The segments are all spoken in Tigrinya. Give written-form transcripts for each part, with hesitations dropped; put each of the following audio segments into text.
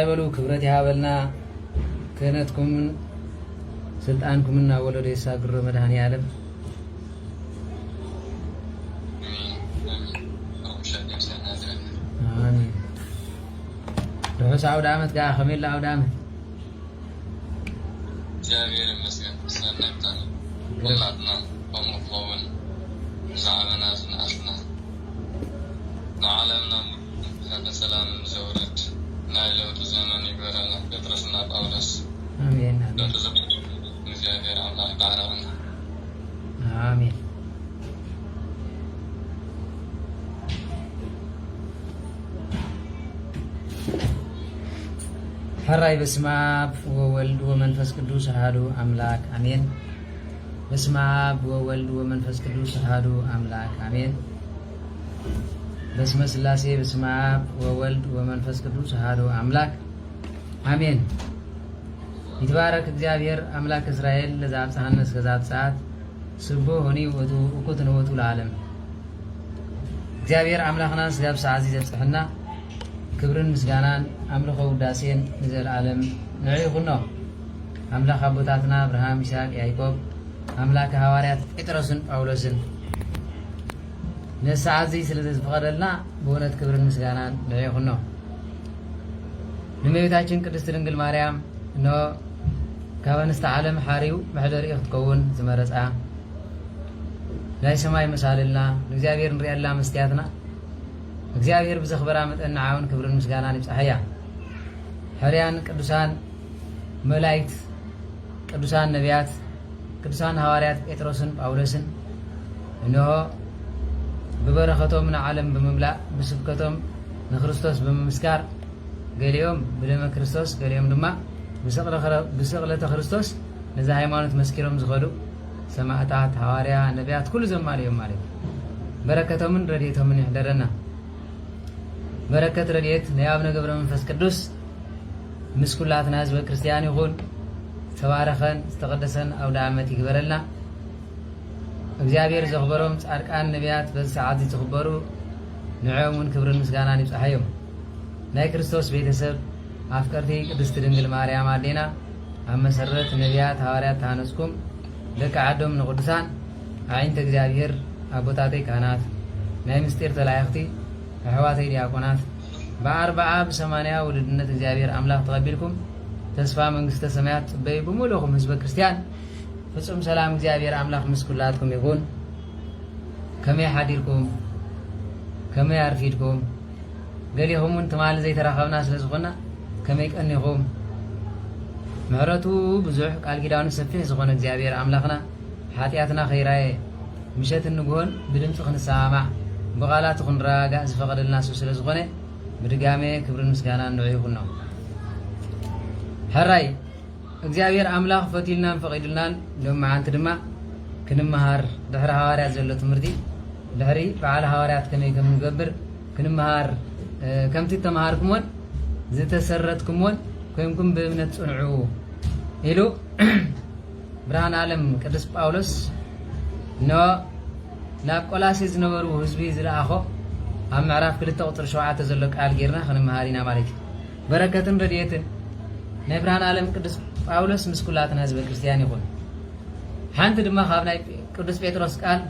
ይበሉ ክብረት ያበልና ክህነትኩም ስልጣንኩምና ወለደ ይሳግሮ መድኃኔ ዓለም አሜን። ርሑስ አውደ ዓመት ጋር ከመላ አውደ ዓመት እግዚአብሔር ይመስገን። ሰነታ ወላድና ወመቆውን ዛዓለና ዝናስና ለዓለምና ሰላም ዘውረድ ናይ ለውጥ ዘመን ይበረና ጴጥሮስና ጳውሎስ አሜን እግዚአብሔር አምላክ ባረከና አሜን። ሐራይ በስመ አብ ወወልድ ወመንፈስ ቅዱስ አሐዱ አምላክ አሜን። በስመ አብ ወወልድ ወመንፈስ ቅዱስ አሐዱ አምላክ አሜን። በስመ ሥላሴ በስመ አብ ወወልድ ወመንፈስ ቅዱስ አሐዱ አምላክ አሜን። ይትባረክ እግዚአብሔር አምላክ እስራኤል ለዘአብጽሐነ እስከዛት ሰዓት ስቦ ሆኒ ወቱ እኩት ንወቱ ለዓለም እግዚአብሔር አምላክና ስጋብ ሰዓት ዘብጽሕና ክብርን ምስጋናን አምልኮ ውዳሴን ንዘለዓለም ንዕይ ይኹኖ። አምላክ አቦታትና አብርሃም ይስሐቅ ያዕቆብ አምላክ ሐዋርያት ጴጥሮስን ጳውሎስን ነሰዓት እዚ ስለዝፈቀደልና በእውነት ክብርን ምስጋናን ንዕይ ይኹኖ። ንእመቤታችን ቅድስት ድንግል ማርያም እነሆ ካብ ኣንስተ ዓለም ሓሪው መሕደሪኡ ክትከውን ዝመረፃ ናይ ሰማይ መሳልልና ንእግዚአብሔር ንሪአላ መስትያትና እግዚአብሔር ብዘኽበራ መጠን ንዓውን ክብርን ምስጋናን ይብፅሐያ። ሕርያን ቅዱሳን መላእክት ቅዱሳን ነቢያት ቅዱሳን ሐዋርያት ጴጥሮስን ጳውሎስን እነሆ ብበረኸቶም ንዓለም ብምምላእ ብስብከቶም ንክርስቶስ ብምምስካር ገሊኦም ብደመ ክርስቶስ ገሊኦም ድማ ብስቕለተ ክርስቶስ ነዚ ሃይማኖት መስኪሮም ዝኸዱ ሰማዕታት ሐዋርያ ነቢያት ኩሉ ዘማልዮም ማለት በረከቶምን ረድኤቶምን ይሕደረና። በረከት ረድኤት ናይ አቡነ ገብረ መንፈስ ቅዱስ ምስ ኩላትና ህዝበ ክርስቲያን ይኹን። ዝተባረኸን ዝተቀደሰን አውደ ዓመት ይግበረልና። እግዚአብሔር ዘኽበሮም ጻድቃን ነቢያት በዚ ሰዓት ዝኽበሩ ንዕኦም እውን ክብርን ምስጋናን ይብፅሐዮም። ናይ ክርስቶስ ቤተሰብ አፍቀርቲ ቅድስት ድንግል ማርያም አዴና ኣብ መሰረት ነቢያት ሐዋርያት ተሃነጽኩም ደቂ ዓዶም ንቅዱሳን ዓይንተ እግዚአብሔር አቦታተይ ካህናት ናይ ምስጢር ተላእኽቲ ኣሕዋተይ ዲያቆናት በ40 በ80 ውልድነት እግዚአብሔር አምላክ ተቀቢልኩም ተስፋ መንግስተ ሰማያት ጽበይ ብሙሉኹም ህዝበ ክርስቲያን ፍጹም ሰላም እግዚአብሔር አምላክ ምስ ኩላትኩም ይኹን። ከመይ ሓዲርኩም ከመይ አርፊድኩም ገሊኹምን ትማል ዘይተራኸብና ስለዝኾና ከመይ ቀኒኹም ምሕረቱ ብዙሕ ቃል ኪዳኑ ሰፊሕ ዝኾነ እግዚአብሔር አምላክና ሓጢአትና ኸይራየ ምሸት ንግሆን ብድምፂ ክንሰማዕ በቃላት ክንረጋጋእ ዝፈቀደልና ሰው ስለዝኾነ ብድጋሜ ክብርን ምስጋናን ንዕይ ይኹኖ። ሕራይ እግዚአብሔር አምላክ ፈቲልናን ፈቂድልናን ሎም መዓልቲ ድማ ክንመሃር ድሕሪ ሐዋርያት ዘሎ ትምህርቲ ድሕሪ በዓል ሐዋርያት ከመይ ከም ንገብር ክንመሃር ከምቲ ተመሃርኩሞን ዝተሰረትኩሞን ኮይንኩም ብእምነት ጽንዑ ኢሉ ብርሃን ዓለም ቅዱስ ጳውሎስ ኖ ናብ ቆላሴ ዝነበሩ ህዝቢ ዝለኣኾ ኣብ ምዕራፍ 2 ቁጥር 7 ዘሎ ቃል ጌርና ክንመሃር ኢና ማለት እዩ። በረከትን ረድኤትን ናይ ብርሃን ዓለም ቅዱስ ጳውሎስ ምስ ኩላትና ህዝበ ክርስቲያን ይኹን። ሓንቲ ድማ ካብ ናይ ቅዱስ ጴጥሮስ ቃል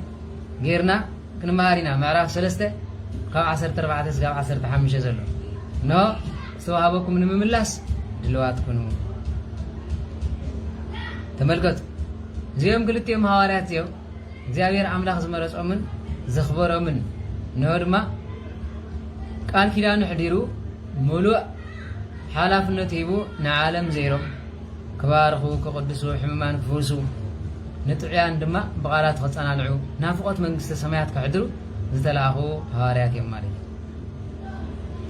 ጌርና ክንመሃር ኢና ምዕራፍ 3 ካብ 14 እስካብ 15 ዘሎ ኖ ዝተዋሃበኩም ንምምላስ ድልዋት ኩኑ። ተመልከቱ እዚኦም ክልቲኦም ሐዋርያት እዮም እግዚአብሔር አምላክ ዝመረጾምን ዘኽበሮምን ነው ድማ ቃል ኪዳኑ ሕዲሩ ሙሉእ ሓላፍነት ሂቡ ንዓለም ዘይሮም ክባርኹ ክቅድሱ ሕሙማን ክፍውሱ ንጥዑያን ድማ ብቃላት ክጸናንዑ ናፍቆት መንግስተ ሰማያት ክሕድሩ ዝተላኣኹ ሐዋርያት እዮም ማለት እዩ።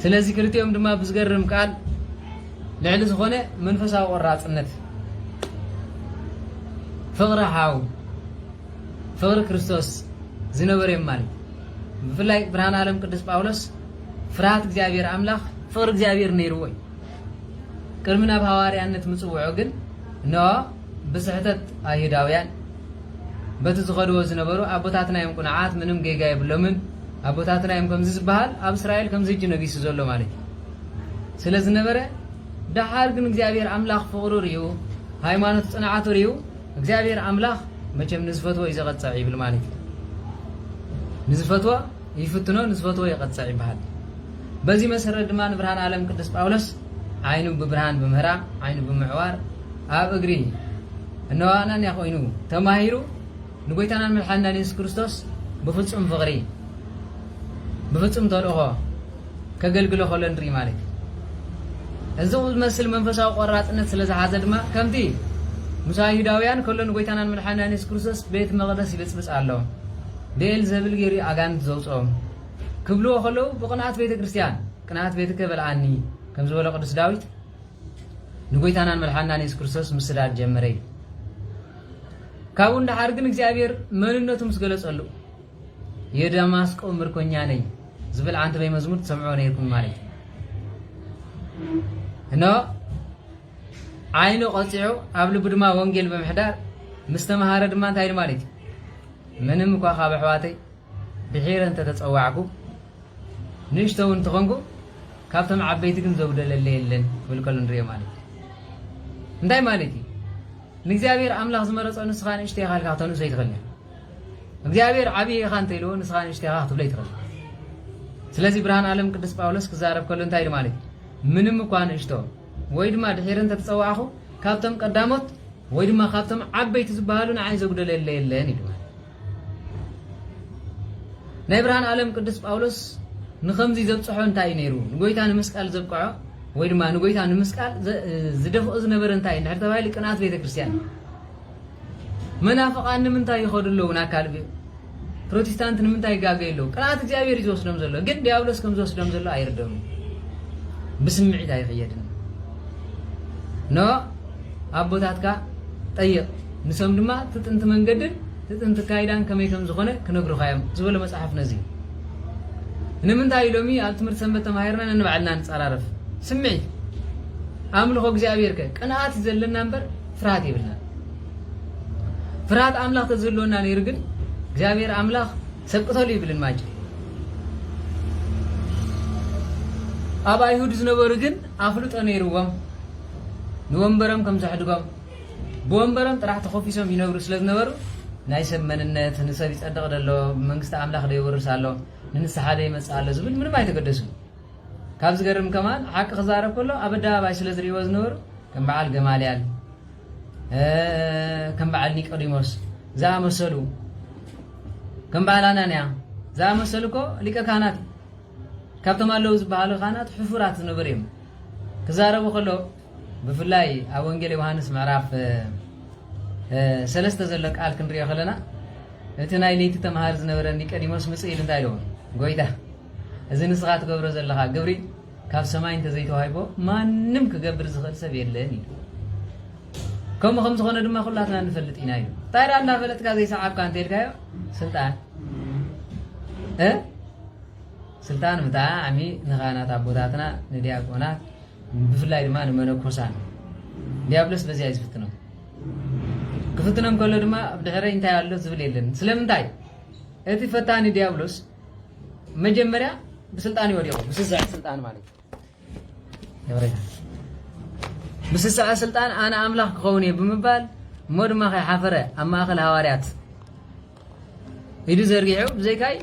ስለዚ ክልቲኦም ድማ ብዝገርም ቃል ልዕሊ ዝኾነ መንፈሳዊ ቆራጽነት ፍቅሪ ሓው ፍቅሪ ክርስቶስ ዝነበረ ማለት ብፍላይ ብርሃን ዓለም ቅዱስ ጳውሎስ ፍርሃት እግዚአብሔር አምላክ ፍቅሪ እግዚአብሔር ነይርዎ ቅድሚ ናብ ሐዋርያነት ምጽውዑ ግን ኖ ብስሕተት አይሁዳውያን በቲ ዝኸድዎ ዝነበሩ አቦታትና እዮም ቁንዓት ምንም ጌጋ የብሎምን አቦታትና እዮም ከምዚ ዝበሃል ኣብ እስራኤል ከምዚ ነጊሱ ዘሎ ማለት ስለዝነበረ دحار ግን እግዚአብሔር አምላኽ ፍቅሩ ርዩ ሃይማኖት ጽናዓቱ ርዩ እግዚአብሔር አምላኽ መቼም ንዝፈትዎ ይዘቀጽዕ ይብል ማለት ንዝፈትዎ ይፍትኖ ንዝፈትዎ ይቀጽዕ ይባል በዚህ መሰረት ድማ ብርሃን ዓለም ቅዱስ ጳውሎስ አይኑ በብርሃን በመህራም አይኑ በመዕዋር ኣብ እግሪ እነዋናን ያቆይኑ ተማሂሩ ንጎይታናን መድሓኒትና ኢየሱስ ክርስቶስ በፍጹም ፍቅሪ በፍጹም ተልእኾ ከገልግሎ ከሎ ንርኢ ማለት እዚው ዝመስል መንፈሳዊ ቆራጽነት ስለዝሓዘ ድማ ከምቲ ሙሳ ይሁዳውያን ከሎ ንጎይታናን መድሓኒትና ኢየሱስ ክርስቶስ ቤት መቅደስ ይበፅብፅ ኣሎ ቤል ዘብል ገይሩ ኣጋንንት ዘውፅኦም ክብልዎ ከለዉ ብቅንዓት ቤተ ክርስቲያን ቅንዓት ቤትከ በልዓኒ ከም ዝበለ ቅዱስ ዳዊት ንጎይታናን መድሓኒትና ኢየሱስ ክርስቶስ ምስዳድ ጀመረ ካብኡ እንዳሓር ግን እግዚአብሔር መንነቱ ምስ ገለጸሉ የደማስቆ ምርኮኛ ነኝ ዝብል አንተ በመዝሙር ተሰምዖ ነይርኩም ማለት ነው አይኑ ቆጽዑ ኣብ ልቡ ድማ ወንጌል በምሕዳር ምስተማሃረ ድማ እንታይ ማለት ምንም እኳ ካብ ኣሕዋተይ ብሒረ እንተ ተጸዋዕኩ ንእሽተው እንትኾንኩ ካብቶም ዓበይቲ ግን ዘውደለለ የለን ክብል ከሎ ንሪኦ ማለት እንታይ ማለት እዩ ንእግዚአብሔር ኣምላኽ ዝመረፆ ንስኻ ንእሽተይ ኢኻ ኢልካ ክተንእሶ ኣይትኽእልን እግዚአብሔር ዓብዪ ኢኻ እንተኢልዎ ንስኻ ንእሽተይ ኢኻ ክትብሎ ኣይትኽእልን ስለዚ ብርሃን ዓለም ቅዱስ ጳውሎስ ክዛረብ ከሎ እንታይ እዩ ማለት ምንም እኳ ንእሽቶ ወይ ድማ ድሒረ እንተ ተጸዋዕኹ ካብቶም ቀዳሞት ወይ ድማ ካብቶም ዓበይቲ ዝበሃሉ ንዓይ ዘጉደለለ የለን ኢሉ ናይ ብርሃን ዓለም ቅዱስ ጳውሎስ ንኸምዚ ዘብፅሖ እንታይ እዩ ነይሩ ንጎይታ ንምስቃል ዘብቅዖ ወይ ድማ ንጎይታ ንምስቃል ዝደፍኦ ዝነበረ እንታይ እንድሕር ተባሂሉ ቅንዓት ቤተ ክርስቲያን መናፍቃን ንምንታይ ይኸዱ ኣለዉ ናብ ካልእ ፕሮቴስታንት ንምንታይ ይጋገዩ ኣለዉ ቅንዓት እግዚአብሔር እዩ ዝወስዶም ዘሎ ግን ዲያብሎስ ከም ዝወስዶም ዘሎ ኣይርደሙ ብስምዒት ኣይኽየድን ኖ ኣቦታትካ ጠይቕ ንሶም ድማ ትጥንቲ መንገድን ትጥንቲ ካይዳን ከመይ ከም ዝኾነ ክነግሩኻ እዮም ዝበሎ መፅሓፍ ነዚ ንምንታይ ሎሚ ኣብ ትምህርቲ ሰንበት ተማሂርና ንባዕልና ንፀራረፍ ስምዒት ኣምልኾ እግዚአብሔር ከ ቅንዓት ዘለና እምበር ፍርሃት የብልና ፍርሃት ኣምላኽ ተዘለወና ነይሩ ግን እግዚአብሔር ኣምላኽ ሰብቅተሉ ይብልን ማጅ ኣብ ኣይሁድ ዝነበሩ ግን ኣፍልጦ ነይሩዎም ንወንበሮም ከም ዘሕድጎም ብወንበሮም ጥራሕ ተኸፊሶም ይነብሩ ስለ ዝነበሩ ናይ ሰብ መንነት ንሰብ ይጸድቕ ደሎ መንግስቲ ኣምላኽ ዶ ይወርስ ኣሎ ንንስሓ ዶ ይመጽእ ኣሎ ዝብል ምንም ኣይተገደሱ ካብ ዝገርም ከማን ሓቂ ክዛረብ ከሎ ኣብ ኣደባባይ ስለ ዝሪእዎ ዝነበሩ ከም በዓል ገማልያል ከም በዓል ኒቆዲሞስ ዝኣመሰሉ ከም በዓል ኣናንያ ዝኣመሰሉ እኮ ሊቀ ካህናት ካብቶም ኣለዉ ዝበሃሉ ካህናት ሕፉራት ዝነበሩ እዮም ክዛረቡ ከሎ ብፍላይ ኣብ ወንጌል ዮሃንስ ምዕራፍ 3 ዘሎ ቃል ክንሪኦ ከለና እቲ ናይ ለይቲ ተማሃር ዝነበረ ኒቆዲሞስ ምጽእ ኢሉ እንታይ ኢልዎ ጎይታ እዚ ንስኻ ትገብሮ ዘለኻ ግብሪ ካብ ሰማይ እንተዘይተዋሂቦ ማንም ክገብር ዝኽእል ሰብ የለን ኢሉ ከምኡ ከም ዝኾነ ድማ ኩላትና ንፈልጥ ኢና ኢሉ እንታይ ዳ እናፈለጥካ ዘይሰዓብካ እንተኢልካዮ ስልጣን ብጣዕሚ ንኻህናት ኣቦታትና ንዲያቆናት ብፍላይ ድማ ንመነኮሳት ዲያብሎስ በዚያ እዩ ዝፍትኖም ክፍትኖም ከሎ ድማ ኣብ ድሕረይ እንታይ ኣሎ ዝብል የለን ስለምንታይ እቲ ፈታኒ ዲያብሎስ መጀመርያ ብስልጣን ይወዲቑ ብስሳዕ ስልጣን ማለት እዩ ብስሳዕ ስልጣን ኣነ ኣምላኽ ክኸውን እየ ብምባል እሞ ድማ ከይሓፈረ ኣብ ማእኸል ሃዋርያት ኢዱ ዘርጊሑ ብዘይካይ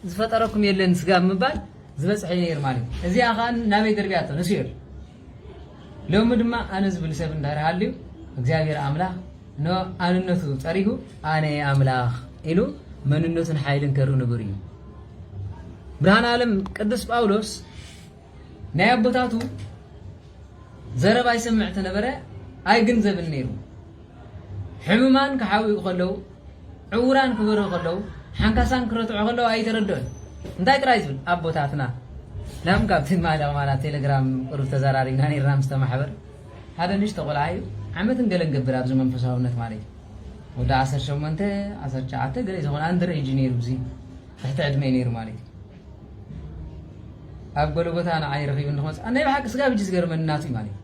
ዝፈጠረኩም የለን ስጋ ብምባል ዝበፅሐ ነይሩ ማለት እዩ እዚኣ ከዓ ናበይ ደርቢያቶ ንስዮ ሎሚ ድማ ኣነ ዝብል ሰብ እንዳርሃልዩ እግዚአብሔር ኣምላኽ ኖ ኣንነቱ ፀሪጉ ኣነ ኣምላኽ ኢሉ መንነቱን ሓይልን ከርኢ ንብር እዩ ብርሃን ዓለም ቅዱስ ጳውሎስ ናይ ኣቦታቱ ዘረባ ይሰምዕ ተነበረ ኣይግንዘብን ነይሩ ሕሙማን ክሓዊኡ ከለዉ ዕውራን ክበርሁ ከለዉ ሓንካሳን ክረትዑ ከለዉ ኣይተረድኦን እንታይ ጥራይ ዝብል ኣቦታትና ላም ካብቲ ማለት ቴሌግራም ቅሩብ ተዘራሪብና ነይርና ምስ ተማሕበር ሓደ ንእሽቶ ቆልዓ እዩ ዓመትን ገለ ንገብር ኣብዚ መንፈሳውነት ማለት እዩ ወደ 18 19 ገለ ዝኾነ ኣንደር ኤጅ ነይሩ እዚ ትሕቲ ዕድመ ነይሩ ማለት እዩ ኣብ ጎልጎታ ንዓይ ረኺቡ ንኽመፅእ ናይ ብሓቂ ስጋ ብጅ ዝገርመኒ እናቱ እዩ ማለት እዩ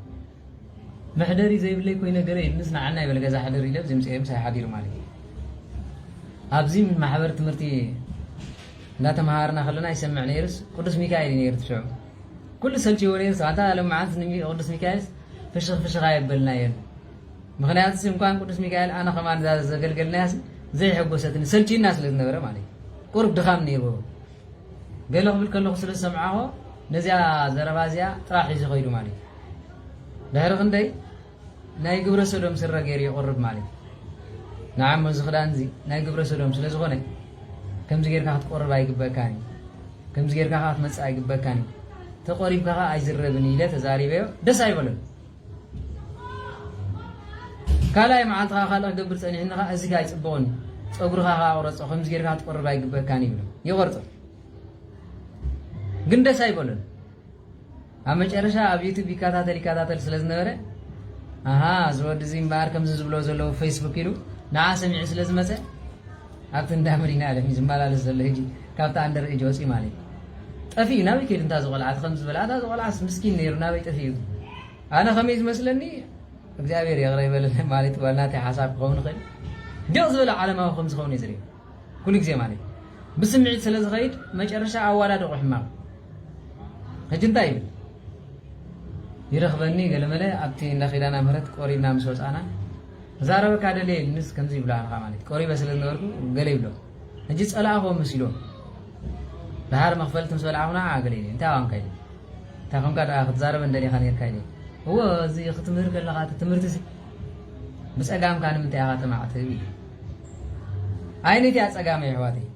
መሕደሪ ዘይብለይ ኮይነ ገለ ንስናዓና ይበለ ገዛ ሕደር ኢለ ብዘይ ምሳይ ሓዲሩ ማለት እዩ ኣብዚ ማሕበር ትምህርቲ እንዳተማሃርና ከለና ይሰምዕ ነይርስ ቅዱስ ሚካኤል ነይሩ ትሽዑ ኩሉ ሰልችዎ ነይሩ ሰዓታ ለማዓት ቅዱስ ሚካኤል ፍሽኽ ኣይበልና የን ምክንያቱ እንኳን ቅዱስ ሚካኤል ኣነ ከማን ዘገልገልናያስ ዘይሕጎሰትን ሰልቺና ስለ ዝነበረ ማለት ቁርብ ድኻም ነይሩ ገለ ክብል ከለኹ ስለ ዝሰምዓኹ ነዚያ ዘረባ እዚኣ ጥራሕ ሒዙ ኸይዱ ማለት ድሕሪ ክንደይ ናይ ግብረ ሰዶም ስረ ገይሩ ይቆርብ ማለት ንዓሞ እዚ ክዳን እዚ ናይ ግብረ ሰዶም ስለ ዝኾነ ከምዚ ጌርካ ክትቆርብ ኣይግበካኒ ከምዚ ጌርካ ክትመፅእ ኣይግበካኒ ተቆሪብካ ኣይዝረብን ኢለ ተዛሪበዮ ደስ ኣይበለን ካልኣይ መዓልትኻ ካልእ ክገብር ፀኒሕንኻ እዚ ካ ኣይፅቡቕን ፀጉርኻ ቆረፆ ከምዚ ጌርካ ክትቆርብ ኣይግበካኒ ይብሎ ይቆርፆ ግን ደስ ኣይበለን ኣብ መጨረሻ ኣብ ዩቱብ ይከታተል ስለ ዝነበረ ኣሃ ዝወዲ እዚ እምበኣር ከምዚ ዝብሎ ዘለዎ ፌስቡክ ኢሉ ንዓ ሰሚዑ ስለ ዝመፀ ኣብቲ እንዳ መዲና ዓለም ዝመላለስ ዘሎ ሕጂ ካብታ ኣንደር እጅ ወፂ ማለት ጠፊኡ ናበይ ከይዱ እንታ ዝቆልዓት ከም ዝበላ እታ ዝቆልዓስ ምስኪን ነይሩ ናበይ ጠፊኡ ኣነ ከመይ ዝመስለኒ እግዚአብሔር የቕረበለን ማለት ዋልናተይ ሓሳብ ክኸውን ይኽእል ደቕ ዝበለ ዓለማዊ ከም ዝኸውን እዩ ዝርአ ኩሉ ግዜ ማለት ብስምዒት ስለ ዝኸይድ መጨረሻ ኣዋዳድቑ ሕማቕ ሕጂ እንታይ ይብል ይረኽበኒ ገለመለ ኣብቲ እንዳ ኺዳና ምህረት ቆሪብና ምስ ወፃና ዛረበካ ደለየ ንስ ከምዚ ይብላልኻ ማለት ቆሪበ ስለ ዝነበርኩ ገለ ይብሎ ሕጂ ፀላእኾ መሲሎ ድሃር መኽፈልቲ ምስ በልዓኹና ገለ ኢለ እንታይ ዋንካ ኢለ እንታይ ከምካ ደኣ ክትዛረበ እንደሊኻ ነርካ ኢለ እዎ እዚ ክትምህር ከለኻ ትምህርቲ ብፀጋምካ ንምንታይ ኢኻ ተማዕትብ ኢሉ ዓይነት እያ ፀጋመይ ኣሕዋተይ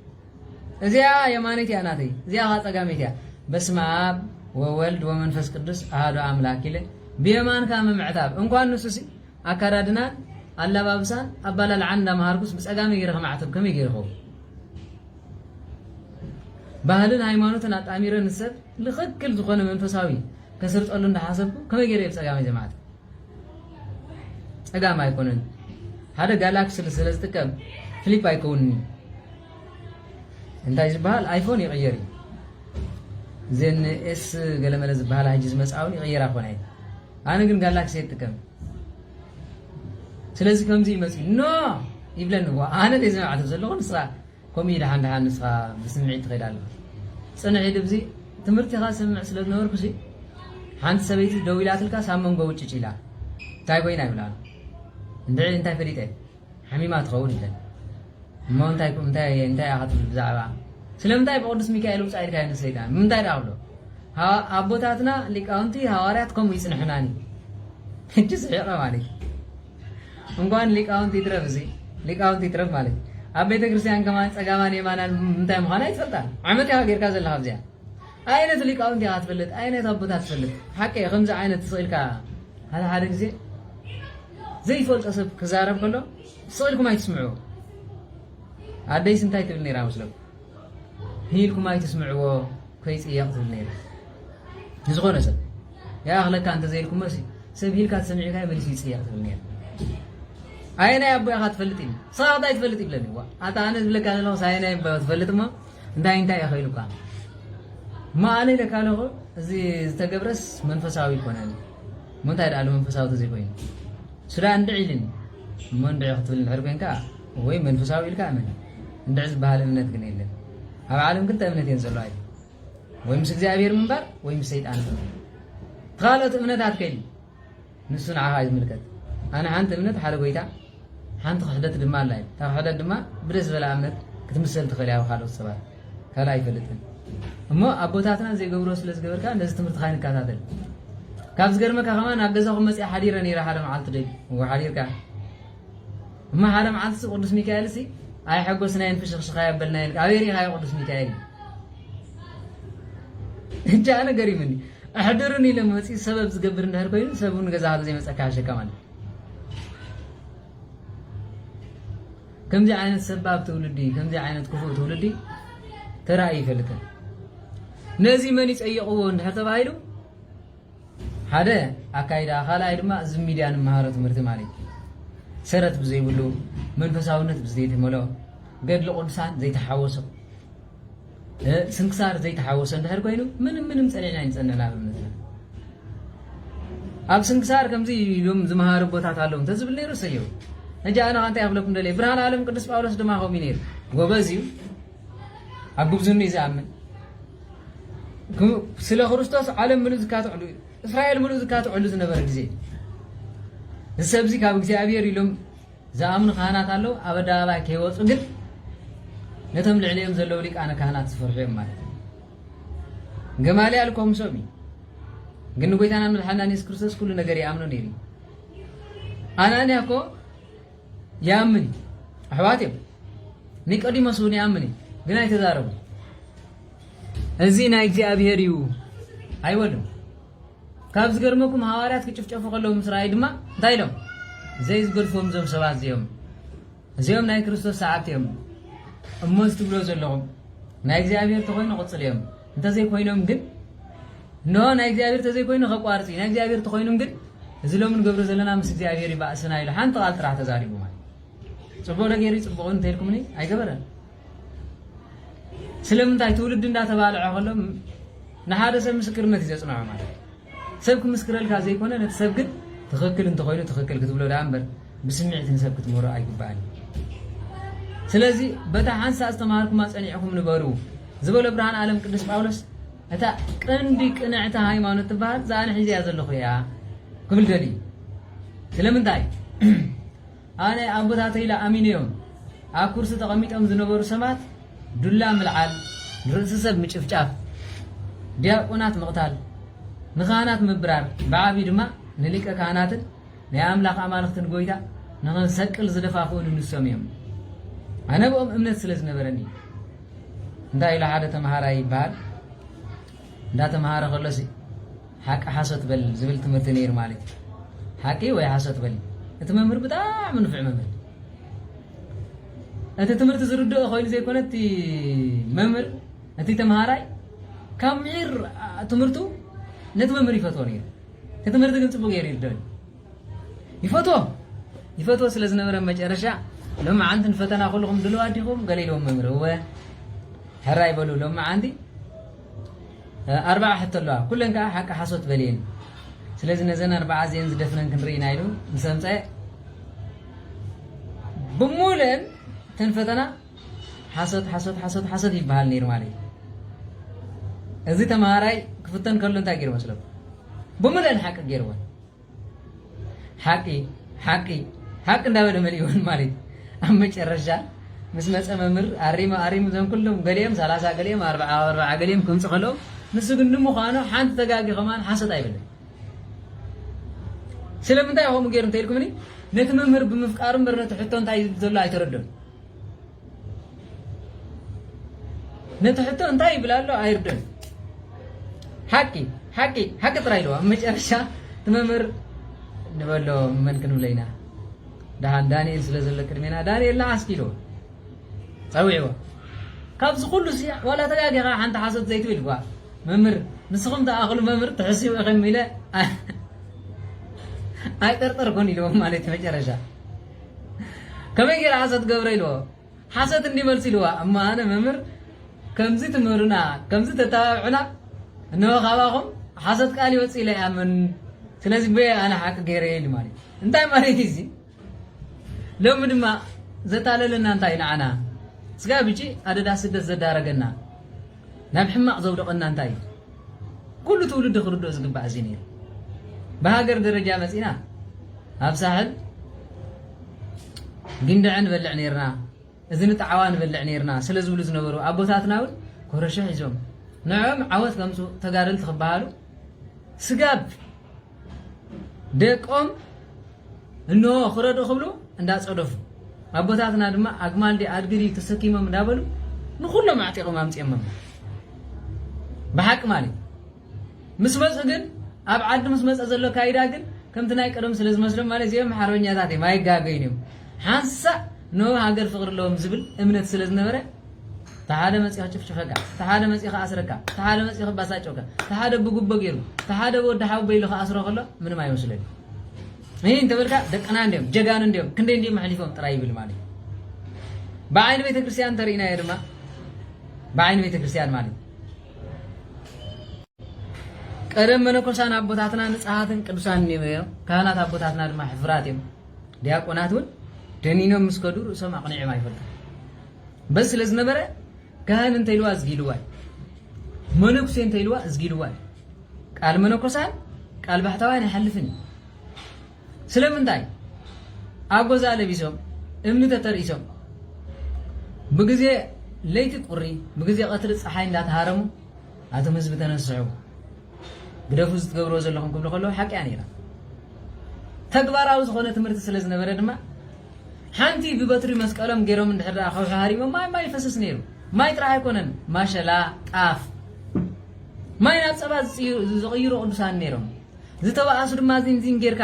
እዚኣ የማነይቲ እያ ናተይ እዚኣ ኻ ፀጋመይቲ እያ በስመ አብ ወወልድ ወመንፈስ ቅዱስ አሐዱ አምላክ ኢለ ብየማንካ ምምዕታብ እንኳን ንሱሲ ኣካዳድናን ኣለባብሳን ኣባላልዓን እንዳምሃርኩስ ብፀጋመይ ገይረ ከማዕተብ ከመይ ገይረ ኸው ባህልን ሃይማኖትን ኣጣሚረ ንሰብ ልኽክል ዝኾነ መንፈሳዊ ከስርጠሉ እንዳሓሰብኩ ከመይ ገይረ ብፀጋመይ ዘማዕተብ ፀጋም ኣይኮነን ሓደ ጋላክሲ ስለ ዝጥቀም ፍሊፕ ኣይከውንኒ እንታይ ዝበሃል ኣይፎን ይቕየር እዩ ዘን ኤስ ገለመለ ዝበሃል ሕጂ ዝመፅውን ይቕየር ኣይኮነ ኣነ ግን ጋላክሲ ይጥቀም ስለዚ ከምዚ ይመፅኡ ኖ ይብለኒ ኣነ ደይ ዘማዕተብ ዘለኹ ንስኻ ከምኡ ኢልሓ እንዳሓ ንስኻ ብስምዒት ትኸይድ ኣለኻ ፅንዒ ድብዚ ትምህርቲኻ ሰምዕ ስለ ዝነበርኩ ሓንቲ ሰበይቲ ደው ኢላትልካ ሳብ መንጎ ውጭጭ ኢላ እንታይ ኮይና ይብላ እንድዒ እንታይ ፈሊጠ ሓሚማ ትኸውን ኢለን እሞ እንታይ ኢኻ ትብል ብዛዕባ ስለምንታይ ብቅዱስ ሚካኤል ውፃእ ኢልካ ንሰይጣን ምንታይ ዳ ብሎ ኣቦታትና ሊቃውንቲ ሃዋርያት ከምኡ ይፅንሑናኒ ሕጂ ስሒቐ ማለት እንኳን ሊቃውንቲ ይትረፍ እዚ ሊቃውንቲ ይትረፍ ማለት ኣብ ቤተ ክርስቲያን ከማን ፀጋማን የማናን ምንታይ ምዃና ይትፈልጣል ዓመት ኢኻ ጌርካ ዘለኻ ብዚኣ ዓይነት ሊቃውንቲ ኢኻ ትፈልጥ ዓይነት ኣቦታት ትፈልጥ ሓቂ ከምዚ ዓይነት ትኽእልካ ሓደ ግዜ ዘይፈልጦ ሰብ ክዛረብ ከሎ ስቕኢልኩም ኣይትስምዕዎ ኣደይስ እንታይ ትብል ነይራ መስለኩም ሂልኩም ኣይትስምዕዎ ከይፅያቕ ትብል ነይራ ንዝኾነ ሰብ ያ ኣኽለካ እንተዘይልኩም መሲ ሰብ ሂልካ ትሰሚዕካ መሊሱ ይፅያቕ ትብል ነይራ ኣየናይ ኣቦ ኢኻ ትፈልጥ ኢሉ ስኻ እንታይ ትፈልጥ ይብለኒ ኣታ ኣነ ዝብለካ ዘለኹ ኣየናይ ኣቦ ትፈልጥ ሞ እንታይ ኢኻ ኢሉካ እሞ ኣነ ኢለካ ኣለኹ እዚ ዝተገብረስ መንፈሳዊ ይኮነኒ እሞ እንታይ ደኣ መንፈሳዊ ተዘይኮይኑ ስዳ እንድዕ ኢልኒ እሞ እንድዕ ክትብል ንድሕር ኮንካ ወይ መንፈሳዊ ኢልካ እመን እንድዕ ዝበሃል እምነት ግን የለን ኣብ ዓለም ክልተ እምነት እየን ዘለዋ ወይ ምስ እግዚኣብሔር ምንባር ወይ ምስ ሰይጣን ካልኦት እምነታት ከይዲ ንሱ ንዓኻ እዩ ዝምልከት ኣነ ሓንቲ እምነት ሓደ ጎይታ ሓንቲ ክሕደት ድማ ኣላ እዩ እታ ክሕደት ድማ ብደስ ዝበላ እምነት ክትምሰል ትኽእል እያ ካልኦት ሰባት ካልእ ኣይፈልጥን እሞ ኣቦታትና ዘይገብሮ ስለ ዝገበርካ ነዚ ትምህርትኻ ንከታተል ካብ ዝገርመካ ከማ ናብ ገዛኹም መፅያ ሓዲረ ነይራ ሓደ መዓልቲ ደይ ሓዲርካ እማ ሓደ መዓልቲ ቅዱስ ሚካኤል ሲ ኣይሐጎስናየን ፍሽኽሽኻ የበልና የልካ ኣበይ ሪኢኻዮ ቅዱስ ሚካኤል እጃ ኣነ ገሪምኒ ኣሕድርን ኢለ መፂእ ሰበብ ዝገብር እንድሕር ኮይኑ ሰብ ንገዛኻ ዘይመፀካ ሓሸካ ማለት ከምዚ ዓይነት ሰባብ ትውልዲ ከምዚ ዓይነት ክፉእ ትውልዲ ተራእዩ ይፈልጥን ነዚ መን ይፀይቕዎ እንድሕር ተባሂሉ ሓደ ኣካይዳ ካልኣይ ድማ እዚ ሚድያ ንምሃሮ ትምህርቲ ማለት እዩ ሰረት ብዘይብሉ መንፈሳውነት ብዘይተመልኦ ገድሊ ቅዱሳን ዘይተሓወሶ ስንክሳር ዘይተሓወሶ እንድሕር ኮይኑ ምንም ፀኒዕና ይንፀንዕና ብእምነትና ኣብ ስንክሳር ከምዚ ኢሎም ዝመሃሩ ቦታት ኣለዉ እንተዝብል ነይሩ ሰየው ሕጂ ኣነ እንታይ ኣኽለኩም ደለየ ብርሃን ዓለም ቅዱስ ጳውሎስ ድማ ከምኡ ነይሩ ጎበዝ እዩ ኣብ ጉብዝኑ እዩ ዝኣምን ስለ ክርስቶስ ዓለም ምሉእ ዝካትዕሉ እስራኤል ምሉእ ዝካትዕሉ ዝነበረ ግዜ السبزي كاب እግዚአብሔር ይሎም زامن ካህናት አለው አበዳባይ ከይወጡ ግን ነተም ለዕለም ዘለው ሊቃነ ካህናት ዝፈርሑም ማለት ገማሊ አልቆም ሰሚ ግን ጎይታና መድኃኒታችን ኢየሱስ ክርስቶስ ሁሉ ነገር ያምኑ ነሪ አናንያኮ ያምን አህዋቴም ኒቆዲሞስ ሆነ ያምን ግን አይተዛረቡ እዚህ ናይ እግዚአብሔር ይው አይወድም ካብ ዝገርመኩም ሐዋርያት ከጭፍጨፉ ከለው ምስራይ ድማ እንታይሎም ዘይዝ ጎልፎም ዞም ሰባት እዚኦም ናይ ክርስቶስ ሰዓብትዮም እሞስት ብሎ ዘለዎም ናይ እግዚአብሔር ተኮይኑ ቆጽልዮም እንተዘይ ኮይኖም ግን ኖ ናይ እግዚአብሔር ተዘይ ኮይኑ ከቋርጺ ናይ እግዚአብሔር ተኮይኑም ግን እዝሎምን ገብረ ዘለና ምስ እግዚአብሔር ይባእሰና ኢሉ ሓንቲ ቃል ጥራሕ ተዛሪቡ ማለት ጽቦ ነገር ጽቦን እንተልኩምኒ አይገበረን ስለምንታይ ትውልድ እንዳተባለ አኸሎም ንሓደ ሰብ ምስክርነት ይዘጽናው ማለት ሰብ ክምስክረልካ ዘይኮነ ነተሰብ ግን ትክክል እንተኮይኑ ትክክል ክትብሎ ዳንበር ብስምዒት ንሰብ ክትመሩ አይግባአን ስለዚህ በታ ሓንሳ አስተማርኩም አጸኒዕኩም ንበሩ ዝበለ ብርሃን ዓለም ቅዱስ ጳውሎስ እታ ቅንዲ ቅንዕታ ሃይማኖት ተባህል ዛነ ሒዚያ ዘለኹ ያ ክብል ደሊ ስለምንታይ ኣነ ኣቦታተይ ለኣሚነዮም ኣብ ኩርሲ ተቐሚጦም ዝነበሩ ሰባት ዱላ ምልዓል ርእሲ ሰብ ምጭፍጫፍ ዲያቆናት መቕታል ንኻህናት ምብራር ብዓቢ ድማ ንሊቀ ካህናትን ናይ ኣምላኽ ኣማልኽትን ጎይታ ንኽንሰቅል ዝደፋፍኡን ንሶም እዮም ኣነ ብኦም እምነት ስለ ዝነበረኒ እንታይ ኢሉ ሓደ ተምሃራይ ይበሃል እንዳተምሃረ ከሎሲ ሓቂ ሓሶት በል ዝብል ትምህርቲ ነይሩ ማለት ሓቂ ወይ ሓሶት በል እቲ መምህር ብጣዕሚ ንፍዕ መምህር እቲ ትምህርቲ ዝርድኦ ኮይኑ ዘይኮነ እቲ መምህር እቲ ተምሃራይ ካብ ምዒር ትምህርቱ ነቲ መምህር ይፈትዎ ነይሩ እቲ ትምህርቲ ግን ጽቡቕ ገይሩ ይርድኦ ይፈትዎ ስለ ዝነበረ መጨረሻ لما عندن فتنا كلهم دلوقتيهم قليلهم ممروا هراي بلو لما عندي 4 حتى الله كلن كا حق حصوت بلين ስለዚህ ነዘን 40 ዜን ዝደፍነን ክንሪና ይሉ ንሰምፀ ብሙለን ተንፈተና حصوت ይባል ነይር ማለት እዚ ተማራይ ክፍተን ከሎ እንታይ ገይር መስለው ብሙለን حق ገይርዋ حق እንዳወደ መልይውን ማለት አመጨረሻ መስመጸ መምር አሪም ዘን ኩሎም ገሊም 30 ገሊም 40 ገሊም ከምጽ ከለው ንሱ ግን ደሞ ኻኖ ሓንተ ተጋጊ ከማን حسد አይበለም ስለምንታይ ሆም ገይር እንተልኩምኒ ነቲ መምህር ብምፍቃርም በርነት ሕቶ እንታይ ዘሎ አይተረደም ነቲ ሕቶ እንታይ ይብላሎ አይርደም حقي ጥራይሎ አመጨረሻ ተመምህር ንበሎ መንክን ብለይና دهان دانيال سلازل كرمينا دانيال لا عسكيلو صويعوا كابز كله سي ولا تلاقي غا حنت حاسد زيت ويلوا ممر نسخم تا اخلو ممر تحسيو اخميله اي طرطر كون يلو مالت مجرشا كما يجي حاسد غبريلو حاسد اندي ملسيلوا اما انا ممر كمزي تمرنا كمزي تتابعنا انه غاواهم حاسد قال يوصي لي امن ስለዚህ በ انا حق غيري ማለት እንታይ ማለት ይዚ ለምንማ ዘታለለና እንታይ ነዓና ስጋ ብጪ አደዳ ስደት ዘዳረገና ናብ ሕማቅ ዘውደቀና እንታይ ኩሉ ትውልድ ክርዶ ዝግባእ እዚ ነይሩ በሃገር ደረጃ መጺና ኣብ ሳህል ግንድዕን በልዕ ነይርና እዝን ጣዓዋን በልዕ ነይርና ስለ ዝብሉ ዝነበሩ አቦታትና ወል ኮረሸ ሒዞም ንዕም ዓወት ከምሱ ተጋደልቲ ክባሃሉ ስጋብ ደቆም እንሆ ክረዶ ክብሉ እንዳጸደፉ አቦታትና ድማ አግማልዲ አድግሪ ተሰኪመም እንዳበሉ ንኹሎም አጥቂም አምጽየም በሐቅ ማለት ምስመጽ ግን ኣብ ዓዲ ምስመጽ ዘሎ ካይዳ ግን ከምቲ ናይ ቀደም ስለ ዝመስሎም ማለት እዚኦም ሓርበኛታት ማይጋገይንም ሓንሳ ነው ሃገር ፍቅር ለዎም ዝብል እምነት ስለ ዝነበረ ተሓደ መጽያ ጭፍጭፈካ ተሓደ መጽያ አስረካ ተሓደ መጽያ ባሳጨውካ ተሓደ ብጉቦ ገይሩ ተሓደ ወደ ሓው በይሉ አስሮ ከሎ ምንም አይመስለኝ ይሄን ተበልካ ደቀና እንደም ጀጋን እንደም ክንዴ እንዴ ማህሊፎም ጥራይ ይብል ማለት በአይን ቤተ ክርስቲያን ተሪና ይርማ በአይን ቤተ ክርስቲያን ማለት ቀደም መነኮሳን አቦታትና ንጻሃትን ቅዱሳን ነው ካህናት አቦታትና ድማ ሕፍራትም ዲያቆናቱን ደኒኖም መስከዱ ርእሶም አቅኒዕም አይፈልጥ በስ ስለዝነበረ ካህን እንተይልዋ ዝጊልዋል መነኩሴ እንተይልዋ ዝጊልዋል ቃል መነኮሳን ቃል ባህታዋን ይሐልፍኒ ስለምንታይ አጎዛ ለቢሶም እምኒ ተተርእሶም በጊዜ ለይቲ ቁሪ በጊዜ ቀትር ፀሓይ እንዳተሃረሙ አቶም ህዝብ ተነስዑ ግደፉ ዝትገብሮ ዘለኹም ክብሉ ከለዉ ሓቂያ ነይራ ተግባራዊ ዝኾነ ትምህርቲ ስለ ዝነበረ ድማ ሓንቲ ብበትሪ መስቀሎም ገይሮም እንድሕር ከውሒ ሃሪሞም ማይ ይፈስስ ነይሩ ማይ ጥራሕ ኣይኮነን ማሸላ ጣፍ ማይ ናብ ፀባ ዝቕይሩ ቅዱሳን ነይሮም ዝተባኣሱ ድማ ዚንዚን ጌርካ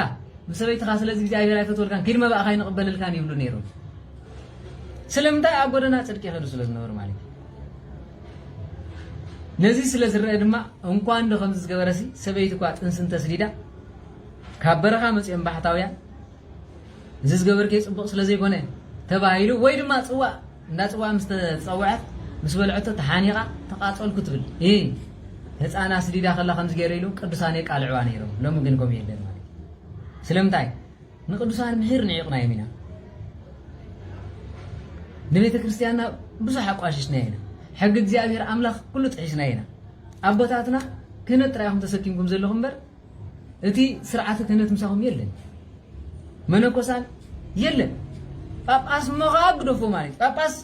ብሰበይትኻ ስለዚ እግዚኣብሔር ኣይፈትወልካን ከይድመ ባእኻ ይንቕበልልካን ይብሉ ነይሮም ስለምንታይ ኣብ ጎደና ፅድቂ ይኸዱ ስለ ዝነበሩ ማለት እዩ ነዚ ስለ ዝረአ ድማ እንኳን ዶ ከምዚ ዝገበረሲ ሰበይቲ እኳ ጥንስን ተስዲዳ ካብ በረኻ መፅኦም ባሕታውያን እዚ ዝገበርከ ፅቡቕ ስለ ዘይኮነ ተባሂሉ ወይ ድማ ፅዋዕ እንዳፅዋዕ ምስ ተፀውዐት ምስ በልዐቶ ተሓኒቓ ተቃፀልኩ ትብል ህፃና ስዲዳ ከላ ከምዚ ገይረ ኢሉ ቅዱሳን የቃልዕዋ ነይሮም ሎሚ ግን ከምኡ የለን ማለት ስለምንታይ ንቅዱሳን ምሕር ንዒቕና እዮም ኢና ንቤተ ክርስቲያንና ብዙሕ ኣቋሽሽና ኢና ሕጊ እግዚኣብሔር ኣምላኽ ኩሉ ጥሒስና ኢና ኣቦታትና ክህነት ጥራይኹም ተሰኪምኩም ዘለኹም እምበር እቲ ስርዓተ ክህነት ምሳኹም የለን መነኮሳን የለን ጳጳስ መኻ ግደፎ ማለት ጳጳስ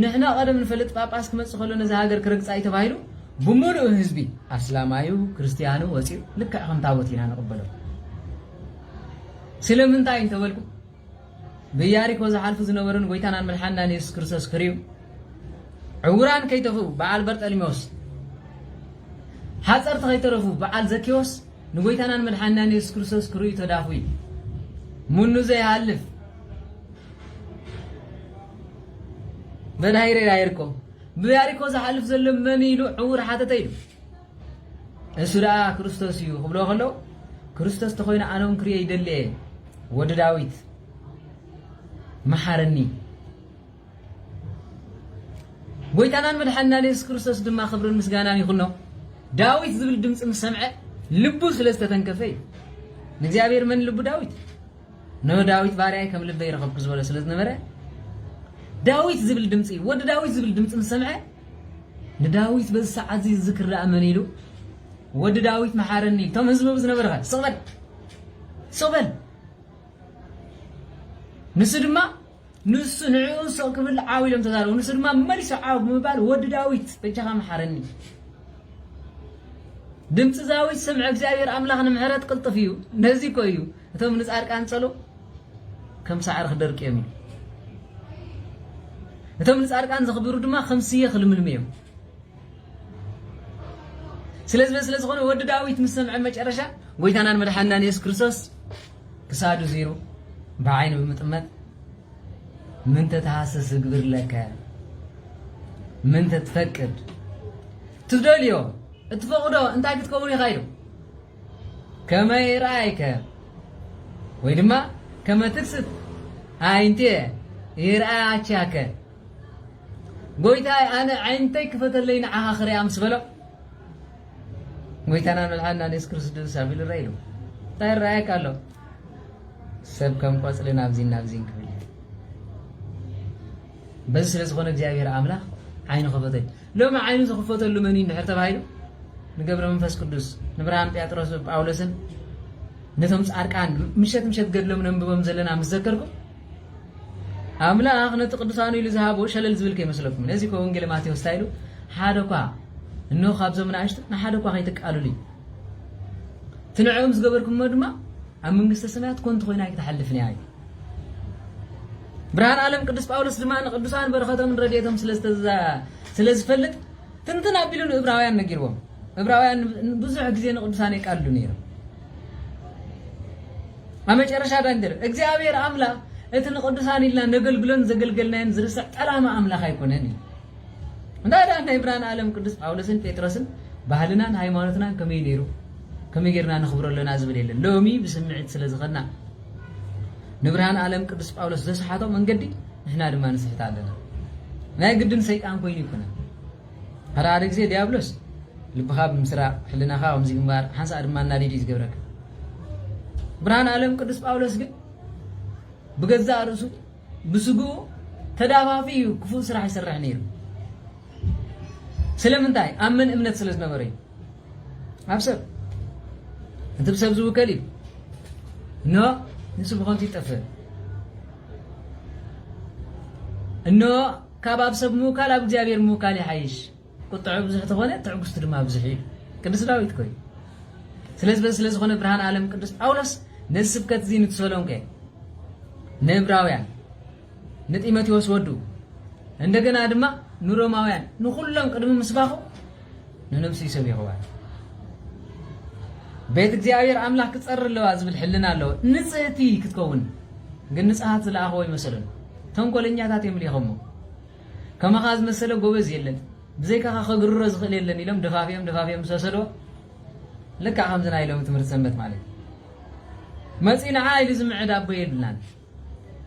ንሕና ቀደም ንፈልጥ ጳጳስ ክመፅእ ከሎ ነዚ ሃገር ክረግፃ እዩ ተባሂሉ ብምሉእ ህዝቢ ኣስላማዩ ክርስቲያኑ ወፂኡ ልክዕ ከም ታቦት ኢና ንቕበሎ ስለምንታይ እንተበልኩም ብያሪኮ ዝሓልፉ ዝነበሩን ጎይታናን መድሓኒናን ኢየሱስ ክርስቶስ ክርዩ ዕውራን ከይተፍኡ በዓል በርጠሊሜዎስ ሓፀርቲ ከይተረፉ በዓል ዘኪዎስ ንጎይታናን መድሓኒናን ኢየሱስ ክርስቶስ ክርዩ ተዳፉ እዩ ሙኑ ዘይሃልፍ በዳሂረ ይርኮ ብያሪኮ ዝሓልፍ ዘሎ መን ኢሉ ዕውር ሓተተ ኢሉ እሱ ደኣ ክርስቶስ እዩ ክብሎ ከለዉ ክርስቶስ ተኮይኑ ኣነ እውን ክርየ ይደልየ ወዲ ዳዊት መሓረኒ ጎይታናን መድሓኒናን ኢየሱስ ክርስቶስ ድማ ክብርን ምስጋናን ይኹኖ ዳዊት ዝብል ድምፂ ምስ ሰምዐ ልቡ ስለ ዝተተንከፈ እዩ ንእግዚኣብሔር መን ልቡ ዳዊት ዳዊት ባርያይ ከም ልበይ ይረኸብኩ ዝበሎ ስለ ዝነበረ ዳዊት ዝብል ድምፂ ወዲ ዳዊት ዝብል ድምፂ ምስ ሰምዐ ንዳዊት በዚ ሰዓት እዚ ዝክረአ መን ኢሉ ወዲ ዳዊት መሓረኒ ኢሉ እቶም ህዝቢ ዝነበረ ስቕበል ንሱ ድማ ንሱ ንዕኡ ሰቕ ክብል ዓው ኢሎም ተዛረቡ ንሱ ድማ መሊሱ ዓው ብምባል ወዲ ዳዊት በጃኻ መሓረኒ ድምፂ ዳዊት ሰምዐ እግዚኣብሔር ኣምላኽ ንምሕረት ቅልጥፍ እዩ ነዚ እኮ እዩ እቶም ንፃድቃን ፀሎ ከም ሳዕሪ ክደርቅ እዮም ኢሉ እቶም ንፃድቃን ዘኽብሩ ድማ ከም ስየ ክልምልም እዮም ስለ ዝኾነ ወዲ ዳዊት ምስ ሰምዐ መጨረሻ ጎይታናን መድሓኒናን ኢየሱስ ክርስቶስ ክሳዱ ዚሩ بعين بمطمط من تتحسس غبر لك من تتفكر تدليو اتفقدو انت كتكون يخايدو كما يرايك ويدما كما تكسد عينتي يراياك قويتاي انا عينتي كفتلين اخر يا مسبلو قويتانا نلحنا نسكرس دسابيل رايدو تاير رايك قالو سب كم قصل نابزين كبير بس لازم እግዚአብሔር አምላክ አይኑ ከፈተኝ ለማ አይኑ ዘከፈተሉ ማን ይንሕር ተባይሉ ንገብረ መንፈስ ቅዱስ ንብርሃን ጴጥሮስ ጳውሎስን ነቶም ጻድቃን ምሸት ገድሎም ነንብቦም ዘለና ምዘከርኩ አምላክ ነቲ ቅዱሳኑ ኢሉ ዝሃቦ ሸለል ዝብል ከይመስለኩም ነዚ ከወንጌል ማቴዎስ ታይሉ ሓደኳ እንሆ ካብዞም ናሽት ንሓደኳ ከይተቃሉልኝ ትንዕኦም ዝገበርኩም ድማ ኣብ መንግስተ ሰማያት ኮንት ኮይና ይተሐልፍኒ አይ ብርሃን ዓለም ቅዱስ ጳውሎስ ድማ ንቅዱሳን በረኸቶም ረድኤቶም ስለዝፈልጥ ትንትን አቢሉን ዕብራውያን ነጊርዎም ዕብራውያን ብዙሕ ግዜ ንቅዱሳን ይቃሉ ነይሮም አመጨረሻ ዳንደር እግዚአብሔር አምላክ እቲ ንቅዱሳን ኢልና ነገልግሎን ዘገልገልናን ዝርስዕ ጠላማ አምላክ አይኮነን እንዳዳ ናይ ብርሃን ዓለም ቅዱስ ጳውሎስን ጴጥሮስን ባህልናን ሃይማኖትናን ከመይ ነይሩ كم يجرنا نخبر لنا زبل يلا لومي بسمعت سلازخنا نبرهان عالم قدس باولوس زسحاتو من قدي احنا دما نسحت علينا ما يقدن سيطان كوين يكون هذا عليك زي ديابلوس لبخاب مسرا حلنا خا ومزي جنبار حنسا دما نادي يزغبرك برهان عالم قدس باولوس ግን بገዛ ርሱ ብስጉ ተዳፋፊ ክፉ ስራ ይሰራህ ነይሩ ስለምንታይ አመን እምነት ስለዝነበረኝ አብሰብ انت بسبب زو كلي نو نسو بخونتي طفى انه كاباب سب موكال اب እግዚአብሔር موكال يحيش قطع بزح تخونه تعقست دما بزحيل ቅዱስ ዳዊት ኮይ ስለዚህ ሆነ ብርሃን ዓለም ቅዱስ ጳውሎስ ነስብከት ዚን ተሰሎንቄ ነብራውያን ንጢሞቴዎስ ወዱ እንደገና ድማ ኑሮማውያን ንኹሎም ቅድም ምስባኹ ንነብሲ ሰብ ይኸዋል ቤት እግዚአብሔር አምላክ ክጸርለዋ ዝብል ሕልና አለው ንጽህቲ ክትከውን ግን ንጽሃት ዝላአኸ ወይ መሰለን ተንኮለኛታት የምልይኸሞ ከመኻዝ መሰለ ጎበዝ የለን بزيك أخا قرر زخلي اللي نيلهم دفافيهم مسلسلوا لك عمزنا يلهم تمر سمت مالي ما تسين عايل زم عداب بيدلان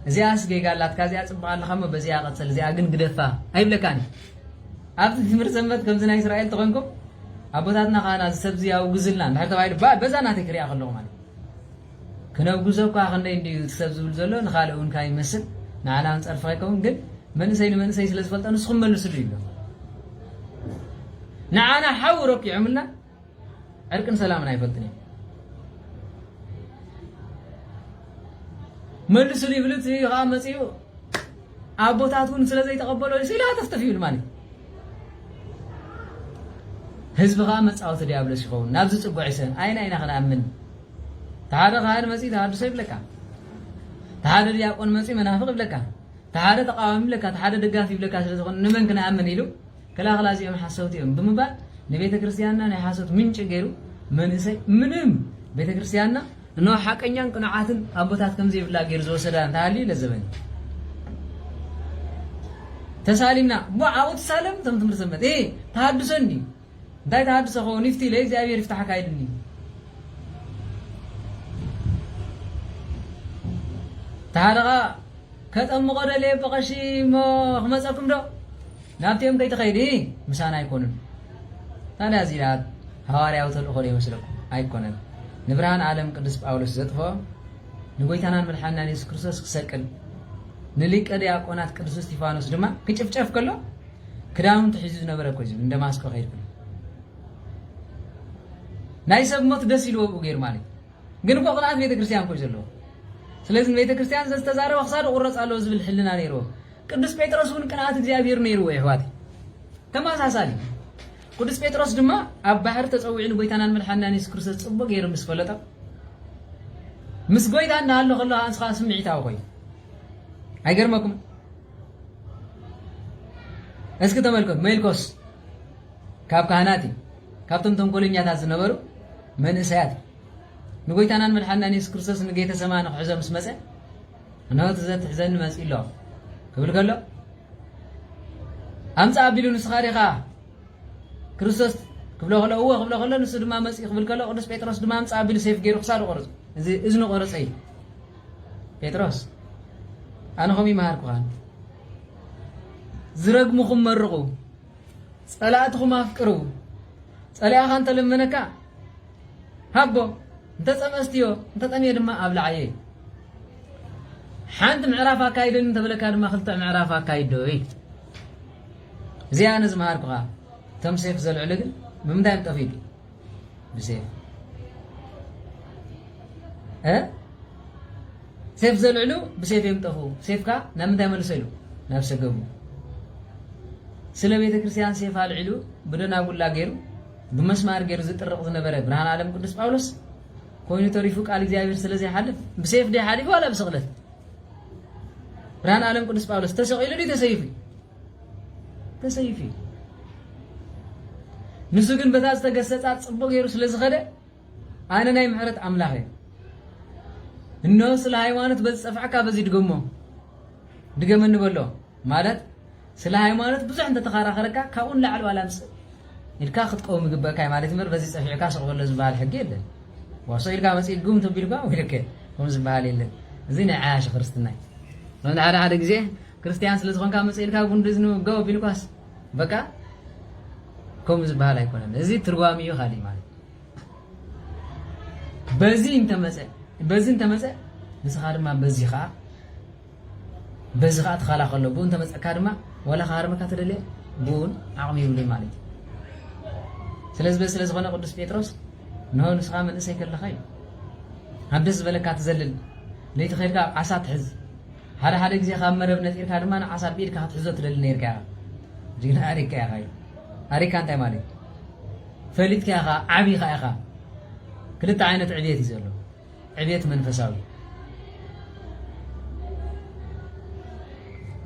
زي أسقي قال لا تكازي أصبح الله خم بزي أقتل زي أجن قدفة أي بلكاني أبد تمر سمت كم زنا إسرائيل تغنكم أبوتاتنا خانا سبزي أو جزلان حتى بعد بعد بزنا تكري أخلهم مالي كنا بجزء كأخنا إندي سبز بزلون نخالون كاي مسد نعلم تعرف هيكم قل من سيد لزفلت أنا سخم من السرير نعانا حورك يعملنا أركن سلامنا يفلتني ملس لي بلتي غامتيو أبوتاتكم سلازي تقبلوا لي لا تستفيدوا الماني حزب غامت أو تديابلس يخون نابز صبو عيسان أين خنا أمن تعال غاير مسي تعال سيب لك تعال دياقون مسي منافق لك تعال تقاوم لك تعال دغافي لك سلازي نمن كنا أمن يلو كلا خلاص يوم حسوتيهم بمبال لبيت كريستياننا نحاسوت من شجرو منسي منم بيت كريستياننا إنه حقيقة قناعاتن أبوتات كم زي بلا غير زو سدان تعالي للزمن تسالينا وعاود سالم تم سمت إيه تحدثني داي تحدث هو نفتي ليه زي أبي يفتح كايدني تعالى كتم قدر ليه بقشي ما خمسكم ده نابتيهم كي تخيدي مسانا يكونن تانا زيرات هواري أوتر أخرى يمسلكم أيكونن نبرهان عالم قدس باولوس زطفو نقويتانان ملحانا نيس كرسوس كسكل نليك أدي أقونات قدس ستيفانوس دما كيشف كله كداون تحيزوز نبرا كويزو من دماسكو خير كله نايسب موت دسيلو وغير مالي قنقو قناعات بيت كريستيان كويزلو سلازم بيت كريستيان زستزارة وخصار وقرص على وزب الحلنا نيرو ቅዱስ ጴጥሮስ ውን ቅናት እግዚአብሔር ነይሩ ይህዋት ተማሳሳሊ ቅዱስ ጴጥሮስ ድማ ኣብ ባህር ተጸውዒን ጎይታናን መድሓናን ኢየሱስ ክርስቶስ ጽቡቕ ገይሩ ምስ ፈለጠ ምስ ጎይታ እንዳሃሎ ከሎ አንስኻ ስምዒታው ኮይ አይገርመኩም እስኪ ተመልከቱ ሜልኮስ ካብ ካህናቲ ካብቶም ተንኮለኛታት ዝነበሩ መንእሰያት ንጎይታናን መድሓናን ኢየሱስ ክርስቶስ ንጌተ ሰማይ ንኽሕዞ ምስ መጸ እናት ዘትሕዘን መጽ ኢሎ قبل قال أمس أبيلو نسخاريخا كريستوس قبل قال نسد ما مسيح قبل قال قدس بيتروس دم أمس أبيلو سيف غير خسارة قرص إذن قرص أي بيتروس أنا خمي مهار كوان زرق مخم مرقو صلاتكم أفكروا صلاة خان تلمنكا هبو أنت سمستيو أنت تاني دم أبلعيه حانت معرفة كايدو انت بلا كان ما خلطة معرفة كايدو ايه زي انا زمهار كوها تم سيف زلع لقل ممدايم تفيد بسيف سيف زلعلو بسيف يمتفو سيف كا نمدايم لسيلو نفس قبو سلا بيت كريستيان سيف هالعلو بدنا اقول لا غيرو بمسمار غير زي طرقت نبره برهان عالم قدس باولوس كوينو تريفوك على እግዚአብሔር ስለዚህ حلف بسيف دي حالف ولا بسغلت برهان عالم قدس باولوس تسقيل لي تسيفي نسو ግን በታዝ ተገሰጻት ጽቦ ገይሩ ስለዚህ ኸደ አነ ናይ ምሕረት አምላኽ እነሆ ስለ ሃይማኖት በጽፈዓካ በዚህ ድገመን በሎ ማለት ስለ ሃይማኖት ብዙሕ እንተ ተኻራኸረካ ካብኡን ላዕሉ አላምስ ኢልካ ክትቆም ይግበካይ ማለት ምር በዚህ ጽፈዓካ ሰቅበለ ዝባል ሕጊ የለን ዋሶ ኢልካ መጽእ ጉም ተቢልካ ወይልከ ከም ዝባል የለን እዚ ናይ ዓያሽ ክርስትና ነው ሓደ ጊዜ ክርስቲያን ስለዝኾንካ መጽእ ኢልካ ጉንድዝ ነው ገው ቢልኳስ በቃ كم زبالة يكونن زي ترجمة خالي مال بزي انت مسأ بس خارما بزي خا تخلق الله بون انت مسأ كارما ولا خارما كاترلي بون عمي ولي مالي سلز خنا قدس بيتروس نهو نسخة من إسيك الله خير هم بس بلا كاتزلل ليت خيرك عصا تحز هذا جزي خامر بنت إيرك هذا ما أنا عصا بيرك هتحزت للنيرك جينا أريك يا أخي أريك أنت مالي فليتك يا أخا عبي يا أخا كلت عينة عبيتي زلوا عبيت منفساوي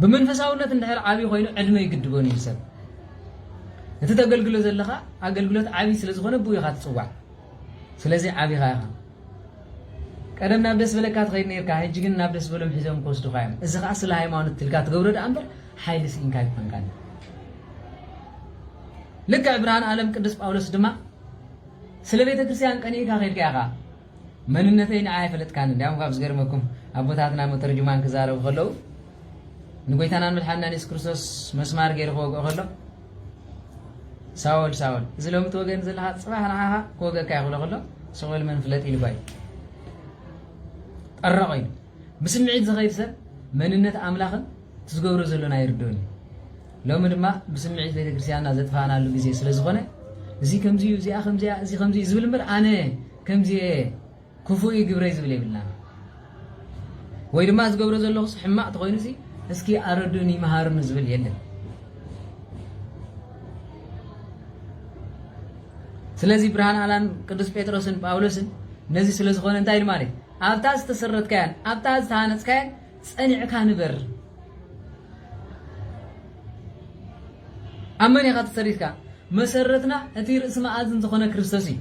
بمنفساوነት እንድሕር ዓቢ ኮይኑ ዕድመ ይግድቦን ይሰብ እቲ ተገልግሎ ዘለኻ ኣገልግሎት ዓቢ ስለ ዝኾነ ብውይኻ ትጽዋዕ ስለዚ ዓቢ ኻ ኢኻ ቀደም ናብ ደስ በለካ ትኸይድ ነርካ ሕጂ ግን ናብ ደስ በሎም ሒዞም ከወስዱኻ እዮም እዚ ኸዓ ስለ ሃይማኖት ትልካ ትገብሮ ዳ እምበር ሓይሊ ስኢንካ ይኮንካን ልክዕ ብርሃን ዓለም ቅዱስ ጳውሎስ ድማ ስለ ቤተ ክርስቲያን ቀኒኢካ ኸይድካ ኢኻ መንነተይ ንዓይ ፈለጥካን እንዲያውም ካብ ዝገርመኩም ኣቦታትና መተርጁማን ክዛረቡ ከለዉ ንጎይታና መድሓኒትና ኢየሱስ ክርስቶስ መስማር ገይሩ ክወግኦ ከሎ ሳውል ሳውል እዚ ሎሚ ትወገን ዘለኻ ፅባሕ ንዓኻ ክወገካ ይኽእሎ ከሎ ሰውል መን ፍለጥ ኢሉ ባይ ጠረቕ ኢሉ ብስምዒት ዝኸይድ ሰብ መንነት ኣምላኽን ትዝገብሮ ዘሎና ይርድኡን ሎሚ ድማ ብስምዒት ቤተ ክርስቲያንና ዘጥፋናሉ ግዜ ስለ ዝኾነ እዚ ከምዚ እዩ እዚኣ ከምዚያ እዚ ከምዚ ዝብል እምበር ኣነ ከምዚ ክፉእ ግብረይ ዝብል የብልና ወይ ድማ ዝገብሮ ዘለኹስ ሕማቕ ተኾይኑ እዚ እስኪ አረዱኒ መሃሩን ዝብል የለን ስለዚህ ብርሃን ዓለም ቅዱስ ጴጥሮስን ጳውሎስን ነዚ ስለ ዝኾነ እንታይ ኢሉ ማለት ኣብታ ዝተሰረትካያን ኣብታ ዝተሃነጽካያን ጸኒዕካ ንበር ኣመን ኢኻ ተሰሪትካ መሰረትና እቲ ርእሲ መኣዝን ዝኾነ ክርስቶስ እዩ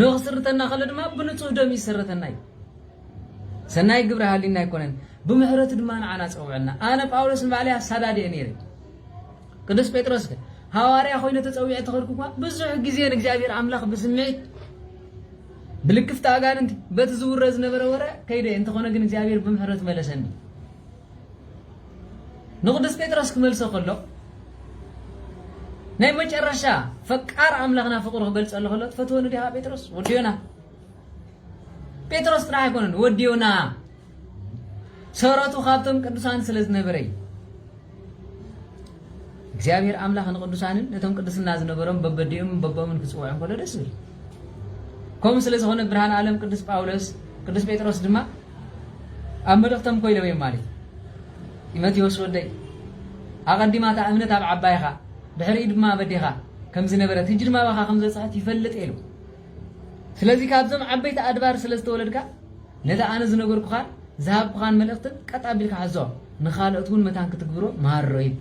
ንኽስርተና ከለ ድማ ብንጹህ ደም ይሰረተና እዩ ሰናይ ግብረ ሃሊና ይኮነን بمحرت دمان عنا صوعنا أنا باولوس بعليها سادة نيري قدس بيتروس هواري أخوينا تسوي اعتقادكم بزح جزيان إجابير عملاق بسمعت بالكفت أجان أنت بتزور رزنا برا كيدا أنت خونا جن إجابير بمحرت ملسني نقدس بيتروس كمل سقله نايم وجه الرشا فكار عملاقنا فقره بلس الله خلت فتونا ديها بيتروس وديونا بيتروس راح يكون وديونا ሰራቱ ኻብቶም ቅዱሳን ስለዝነበረይ እግዚአብሔር አምላኽ ንቅዱሳንን ነቶም ቅዱስና ዝነበሮም በበዲኦም በበምን ክጽውዑን ኮለ ደስ ይብል ከም ስለዝኾነ ብርሃን ዓለም ቅዱስ ጳውሎስ ቅዱስ ጴጥሮስ ድማ ኣብ መልእኽቶም ኮይሎም እዮም ማለት ጢሞቴዎስ ወደይ ኣቐዲማታ እምነት ኣብ ዓባይኻ ድሕሪ ድማ በዲኻ ከም ዝነበረት ሕጂ ድማ ባኻ ከም ዘጽሓት ይፈልጥ ኢሉ ስለዚ ካብዞም ዓበይቲ ኣድባር ስለዝተወለድካ ነታ ኣነ ዝነገርኩኻ ذهب خان ملقتن قطع بالك حزو نخالقتون متان كتغبرو ماريب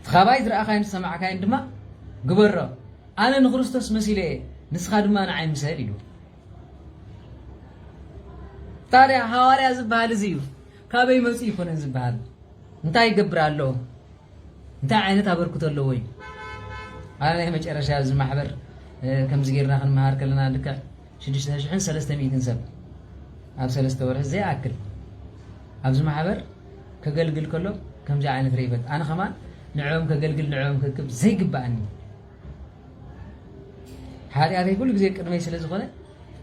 خباي درا خاين سمع كاين دما غبره انا نخرستوس مسيله نسخا دما نعيم سيدو تاريا حواريا زبال زيو كابي مسي يكون زبال انت يغبرالو انت عينت ابركتلو وي انا مጨረሻ ز محبر كم زغيرنا خن مهار كلنا لك 6300 سب ኣብ ሰለስተ ወርሕ ዘይ ኣክል ኣብዚ ማሕበር ከገልግል ከሎ ከምዚ ዓይነት ሪበት ኣነ ኸማን ንዕኦም ከገልግል ንዕኦም ክክብ ዘይግባእኒ ሓጢኣተይ ኩሉ ግዜ ቅድመይ ስለ ዝኾነ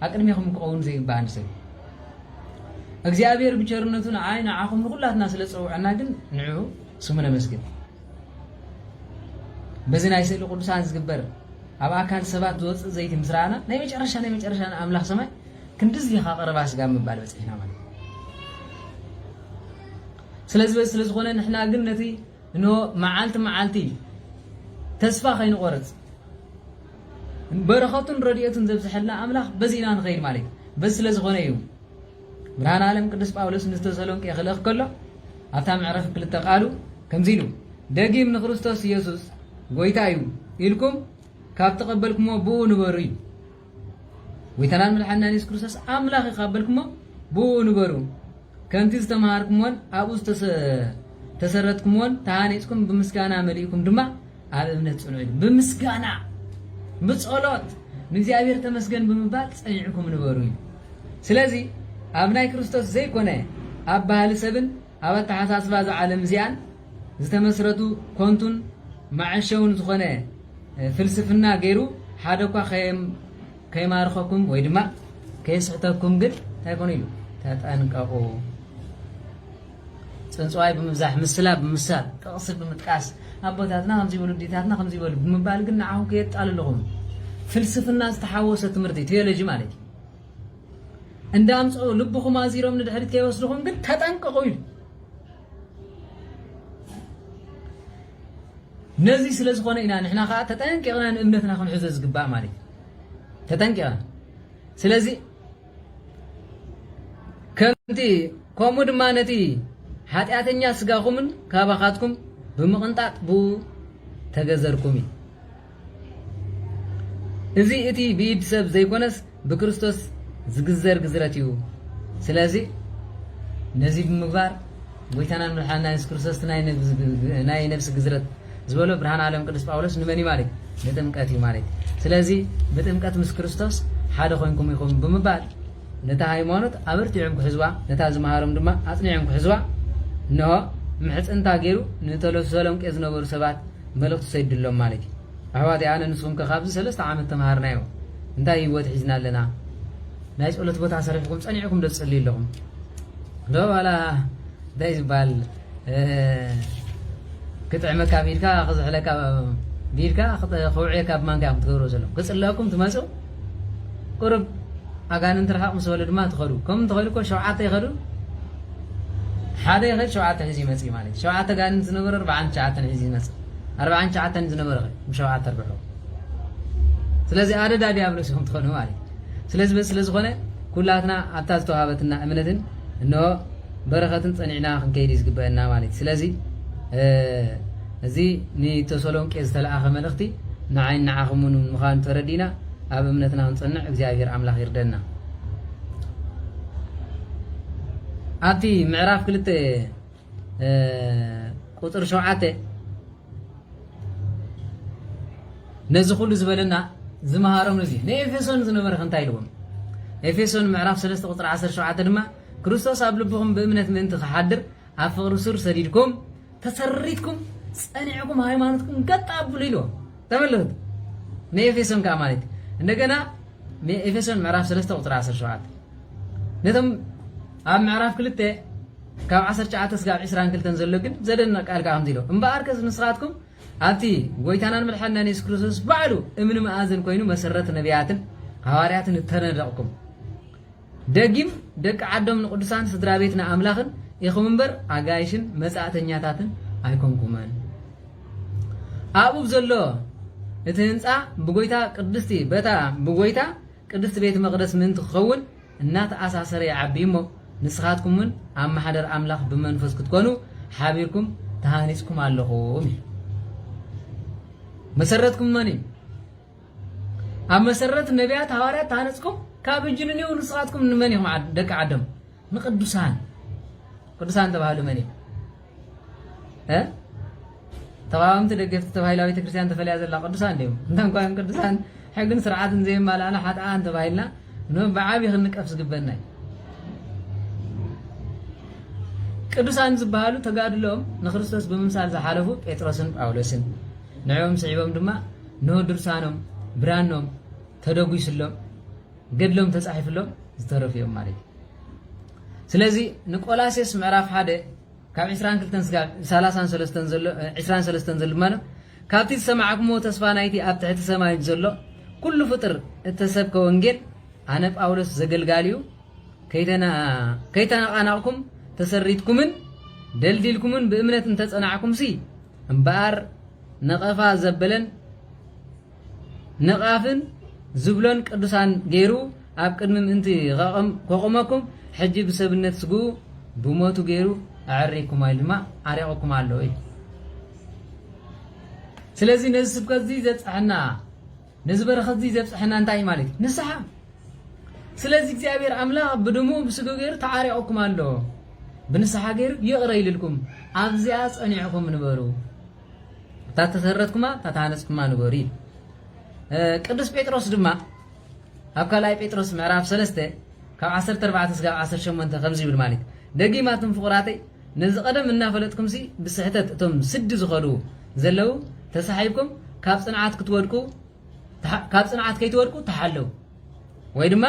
ኣቅድሚኹም ክኸውን ዘይግባእኒ ሰብ እግዚአብሔር ብቸርነቱ ንዓይ ንዓኹም ንኹላትና ስለ ፀውዐና ግን ንዑ ስሙ ነመስግን በዚ ናይ ስእሊ ቅዱሳን ዝግበር ኣብ ኣካል ሰባት ዝወፅእ ዘይቲ ምስራና ናይ መጨረሻ ኣምላኽ ሰማይ كندزي خاقرباس قام مبال بصحنا ማለት ስለዚህ ሆነ ንሕና ግን ነቲ انه معالتي ተስፋ ኸይን ቆርጽ በረኸቱን ረድኤቱን ዘብዝሐልና አምላኽ በዚና ንኸይድ ማለት በስ ስለዝኾነ እዩ ብርሃን ዓለም ቅዱስ ጳውሎስ ንተሰሎንቄ ይخلق ከሎ ኣብታ ምዕራፍ 2 ቃሉ ከምዚ ኢሉ ደጊም ንክርስቶስ ኢየሱስ ጎይታ እዩ ኢልኩም ካብ ተቀበልኩሞ ብኡ ንበሩ እዩ ويتنان ملحنا نيس كروسس أملاخ يقابلكم بو نبرو كنتي استمهاركمون أبوس تسردكمون تهانيتكم بمسكانا مليكم دما على ابنة صنعين بمسكانا بتصولات نزيابير تمسكن بمبال تصنعكم نبرو سلازي أبناء كريستوس زي كونه أبا هالسبن أبا تحساس باز عالم زيان زتمسردو كونتون معشون زخونه فلسفنا غيرو حادوكا خيم كيما رخكم ويدما كيسعتكم قد تكون له تتأنققو صنصواي بمزاح مسلا بمسال تقصد بمتقاس ابوتاتنا خمسي بيقولوا ديتاتنا خمسي بيقولوا بمبال ግን አሁን ከየጣል ለሆም ፍልስፍና ተሐወሰ ትምርት ቴዎሎጂ ማለት እንዳምጽኡ ልብኹም ኣዚሮም ንድሕሪት ከይወስድኹም ግን ተጠንቀቑ ኢሉ ነዚ ስለ ዝኾነ ኢና ንሕና ከዓ ተጠንቂቕና ንእምነትና ክንሕዞ ዝግባእ ማለት ተጠንቂቕና ስለዚ ከምኡ ድማ ነቲ ሓጢኣተኛ ስጋኹምን ካባኻትኩም ብምቕንጣጥ ብኡ ተገዘርኩም እዩ እዚ እቲ ብኢድ ሰብ ዘይኮነስ ብክርስቶስ ዝግዘር ግዝረት እዩ ስለዚ ነዚ ብምግባር ጎይታናን መድሓኒትና ኢየሱስ ክርስቶስ ናይ ነፍሲ ግዝረት ዝበሎ ብርሃን ዓለም ቅዱስ ጳውሎስ ንመን ማለት ንጥምቀት እዩ ማለት ስለዚ ብጥምቀት ምስ ክርስቶስ ሓደ ኮይንኩም ኢኹም ብምባል ነታ ሃይማኖት ኣበርቲዖም ክሕዝዋ ነታ ዝመሃሮም ድማ ኣጽኒዖም ክሕዝዋ እንሆ ምሕፅንታ ገይሩ ንተሰሎንቄ ዝነበሩ ሰባት መልእኽቲ ሰይድሎም ማለት እዩ ኣሕዋት ኣነ ንስኹም ካብዚ 3 ዓመት ተማሃርናዮ እንታይ ህይወት ሒዝና ኣለና ናይ ጸሎት ቦታ ሰሪሕኩም ጸኒዕኩም ደጽልዩ ኣለኹም ዶ ዋላ እንታይ ዝበሃል ክትዕመካ ቢልካ ክዝሕለካ ቢልካ ክውዕየካ ብማንካ ክትገብሮ ዘሎ ክጽለአኩም ትመጹ ቁርብ ኣጋንንት ርሓቕ ምስ በሉ ድማ ትኸዱ ከምኡ ትኸዱ እኮ 7 ይኸዱ ሓደ ይኸድ 7 ሒዙ ይመጽእ ማለት 7 ኣጋንንት ዝነበረ 49 ሒዙ ይመጽእ 49 ዝነበረ ብ7 ኣርብሑ ስለዚ ኣደዳ ዲያብሎስ ኢኹም ትኾኑ ማለት ስለዚ ስለዝኾነ ኩላትና ኣታ ዝተዋሃበትና እምነትን እንሆ በረኸትን ጸኒዕና ክንከይድ ዝግበአና ማለት ስለዚ እዚ ንተሰሎንቄ ዝተለኣኸ መልእኽቲ ንዓይን ንዓኹምን ምዃኑ ተረዲና ኣብ እምነትና ክንጸንዕ እግዚአብሔር ኣምላኽ ይርደና ኣብቲ ምዕራፍ 2 ቁጥር 7 ነዚ ኩሉ ዝበለና ዝመሃሮም ነዚ ንኤፌሶን ዝነበረ እንታይ ኢልዎም ኤፌሶን ምዕራፍ 3 ቁጥር 17 ድማ ክርስቶስ ኣብ ልብኹም ብእምነት ምእንቲ ክሓድር ኣብ ፍቕሪ ሱር ሰዲድኩም ተሰሪትኩም ጸኒዕኩም ሃይማኖትኩም ገጣብሉ ኢልዎም ተመልከቱ ንኤፌሶን ከዓ ማለት እንደገና ኤፌሶን ምዕራፍ 3 ቁጥር 17 ነቶም ኣብ ምዕራፍ 2 ካብ 19 እስካብ 22 ዘሎ ግን ዘደንቕ ቃል ከዓ ከምዚ ኢሎም እምበኣር ከስ ንስኻትኩም ኣብቲ ጎይታናን መድሓኒትና ኢየሱስ ክርስቶስ ባዕሉ እምኒ መኣዝን ኮይኑ መሰረት ነቢያትን ሐዋርያትን ተነደቕኩም ደጊም ደቂ ዓዶም ንቅዱሳን ስድራ ቤትና ኣምላኽን ኢኹም እምበር ኣጋይሽን መጻእተኛታትን ኣይኮንኩምን ኣብኡ ዘሎ እቲ ህንፃ ብጎይታ ቅድስቲ በታ ብጎይታ ቅድስቲ ቤተ መቅደስ ምንት ክኸውን እናተኣሳሰረ ይዓቢ እሞ ንስኻትኩምን ኣብ ማሕደር ኣምላኽ ብመንፈስ ክትኮኑ ሓቢርኩም ተሃኒጽኩም ኣለኹም መሰረትኩም መን እዩ ኣብ መሰረት ነቢያት ሐዋርያት ተሃነጽኩም ካብ እጅንኒው ንስኻትኩም ንመን ኢኹም ደቂ ዓዶም ንቅዱሳን ቅዱሳን ተባሃሉ መን እዩ ተቃዋምቲ ደገፍቲ ተባሂላ ቤተ ክርስቲያን ተፈልያ ዘላ ቅዱሳን ድዮም እንኳን ቅዱሳን ሕግን ስርዓትን ዘይማልኣና ሓጥኣን ተባሂልና ብዓብዪ ክንቀፍ ዝግበና ቅዱሳን ዝበሃሉ ተጋድሎም ንክርስቶስ ብምምሳል ዝሓለፉ ጴጥሮስን ጳውሎስን ንዕኦም ስዒቦም ድማ ንድርሳኖም ብራኖም ተደጉይስሎም ገድሎም ተጻሒፍሎም ዝተረፉ እዮም ማለት እዩ ስለዚ ንቆላሴስ ምዕራፍ 1 ካብ 22 እስካብ 23 ዘሎ ማለት ካብቲ ሰማዕኩሞ ተስፋ ናይቲ ኣብ ትሕቲ ሰማይ ዘሎ ኩሉ ፍጥር እተሰብከ ወንጌል ኣነ ጳውሎስ ዘገልጋልዩ ከይተናቃናቅኩም ተሰሪትኩምን ደልዲልኩምን ብእምነት እንተጸናዕኩም ሲ እምበኣር ነቐፋ ዘበለን ነቓፍን ዝብሎን ቅዱሳን ገይሩ ኣብ ቅድሚ ምእንቲ ከቆመኩም ሕጂ ብሰብነት ስጉ ብሞቱ ገይሩ ኣዕሪኩም ኢሉ ድማ ኣሪቑኩም ኣሎ እዩ ስለዚ ነዚ ስብከት እዚ ዘብፅሐና ነዚ በረኸት እዚ ዘብፅሐና እንታይ ማለት እዩ ንስሓ ስለዚ እግዚአብሔር ኣምላኽ ብድሙ ብስጉ ገይሩ ተዓሪቑኩም ኣሎ ብንስሓ ገይሩ ይቕረ ኢልልኩም ኣብዚኣ ጸኒዕኩም ንበሩ ታተሰረትኩማ ታታነጽኩማ ንበሩ እዩ ቅዱስ ጴጥሮስ ድማ ኣብ ካልኣይ ጴጥሮስ ምዕራፍ 3 ካብ 14 እስካብ 18 ከምዚ ይብል ማለት ደጊማትን ፍቁራተይ ነዚ ቀደም እናፈለጥኩም ሲ ብስሕተት እቶም ስዲ ዝኸዱ ዘለው ተሳሒብኩም ካብ ጽንዓት ከይትወድቁ ተሓለው ወይ ድማ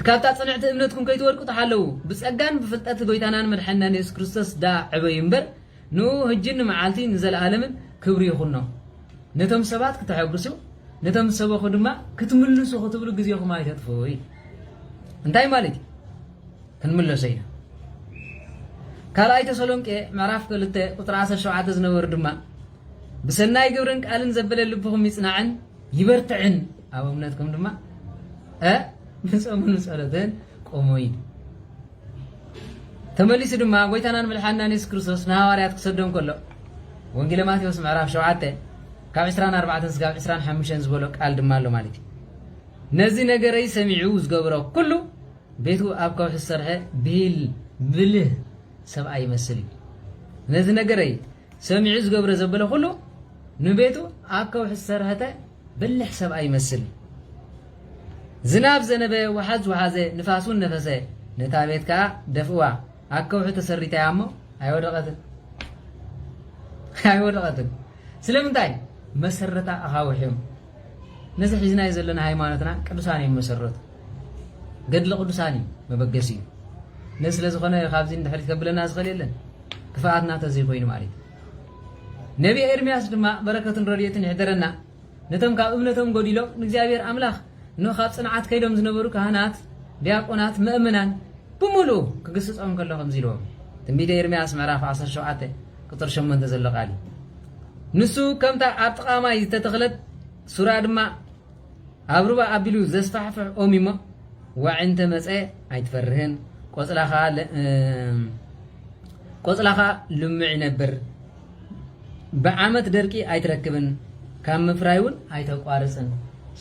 ካብታ ጽንዕቲ እምነትኩም ከይትወድቁ ተሓለው ብጸጋን ብፍልጠት ጎይታናን መድሓኒትና ኢየሱስ ክርስቶስ ዳ ዕበዩ እምበር ንኡ ህጅን መዓልቲ ንዘለኣለምን ክብሪ ይኹኖ ነቶም ሰባት ክትሕግሱ ነቶም ሰበኹ ድማ ክትምልሱ ክትብሉ ግዜኹም ኣይተጥፍኡ እንታይ ማለት ክንምለሰ ኢና ካልኣይ ተሰሎንቄ ምዕራፍ 2 ቁጥሪ 17 ዝነበሩ ድማ ብሰናይ ግብርን ቃልን ዘበለ ልብኩም ይጽናዕን ይበርትዕን ኣብ እምነትኩም ድማ ብጾምን ጸሎትን ቆሞይ ተመሊስ ድማ ጎይታናን መልሓናን ኢየሱስ ክርስቶስ ንሐዋርያት ክሰዶም ከሎ ወንጌል ማቴዎስ ምዕራፍ 7 ካብ 24 እስካብ 25 ዝበሎ ቃል ድማ ኣሎ ማለት እዩ ነዚ ነገረይ ሰሚዑ ዝገብሮ ኩሉ ቤቱ ኣብ ከውሒ ዝሰርሐ ብልህ ሰብኣይ ይመስል እዩ ነዚ ነገረይ ሰሚዑ ዝገብረ ዘበለ ኩሉ ንቤቱ ኣብ ከውሒ ዝሰርሐ ብልህ ሰብኣይ ይመስል ዝናብ ዘነበ ወሓዘ ንፋሱን ነፈሰ ነታ ቤት ከዓ ደፍዋ ኣብ ከውሒ ተሰሪታ እሞ ኣይወደቐትን ስለምንታይ መሰረታ ኣኻውሕዮም ነዚ ሒዝናዮ ዘለና ሃይማኖትና ቅዱሳን እዮም መሰረቱ ገድሊ ቅዱሳን እዩ መበገሲ እዩ ነዚ ስለ ዝኾነ ካብዚ ንድሕሪት ከብለና ዝኽእል የለን ክፍኣትና ተዘይኮይኑ ማለት እዩ ነቢ ኤርምያስ ድማ በረከትን ረድኤትን ይሕደረና ነቶም ካብ እምነቶም ጎዲሎም ንእግዚአብሔር ኣምላኽ ካብ ጽንዓት ከይዶም ዝነበሩ ካህናት ዲያቆናት ምእመናን ብምሉእ ክግስጾም ከሎ ከምዚ ኢልዎም ትንቢተ ኤርምያስ ምዕራፍ 17 ቁጥሪ 8 ዘሎ ቃል ንሱ ከምታ ኣብ ጥቓ ማይ ዝተተኽለት ሱራ ድማ ኣብ ሩባ ኣቢሉ ዘስፋሕፍሕ ኦም እሞ ዋዒ እንተመፀ ኣይትፈርህን ቆጽላኻ ልሙዕ ይነብር ብዓመት ደርቂ ኣይትረክብን ካብ ምፍራይ እውን ኣይተቋርፅን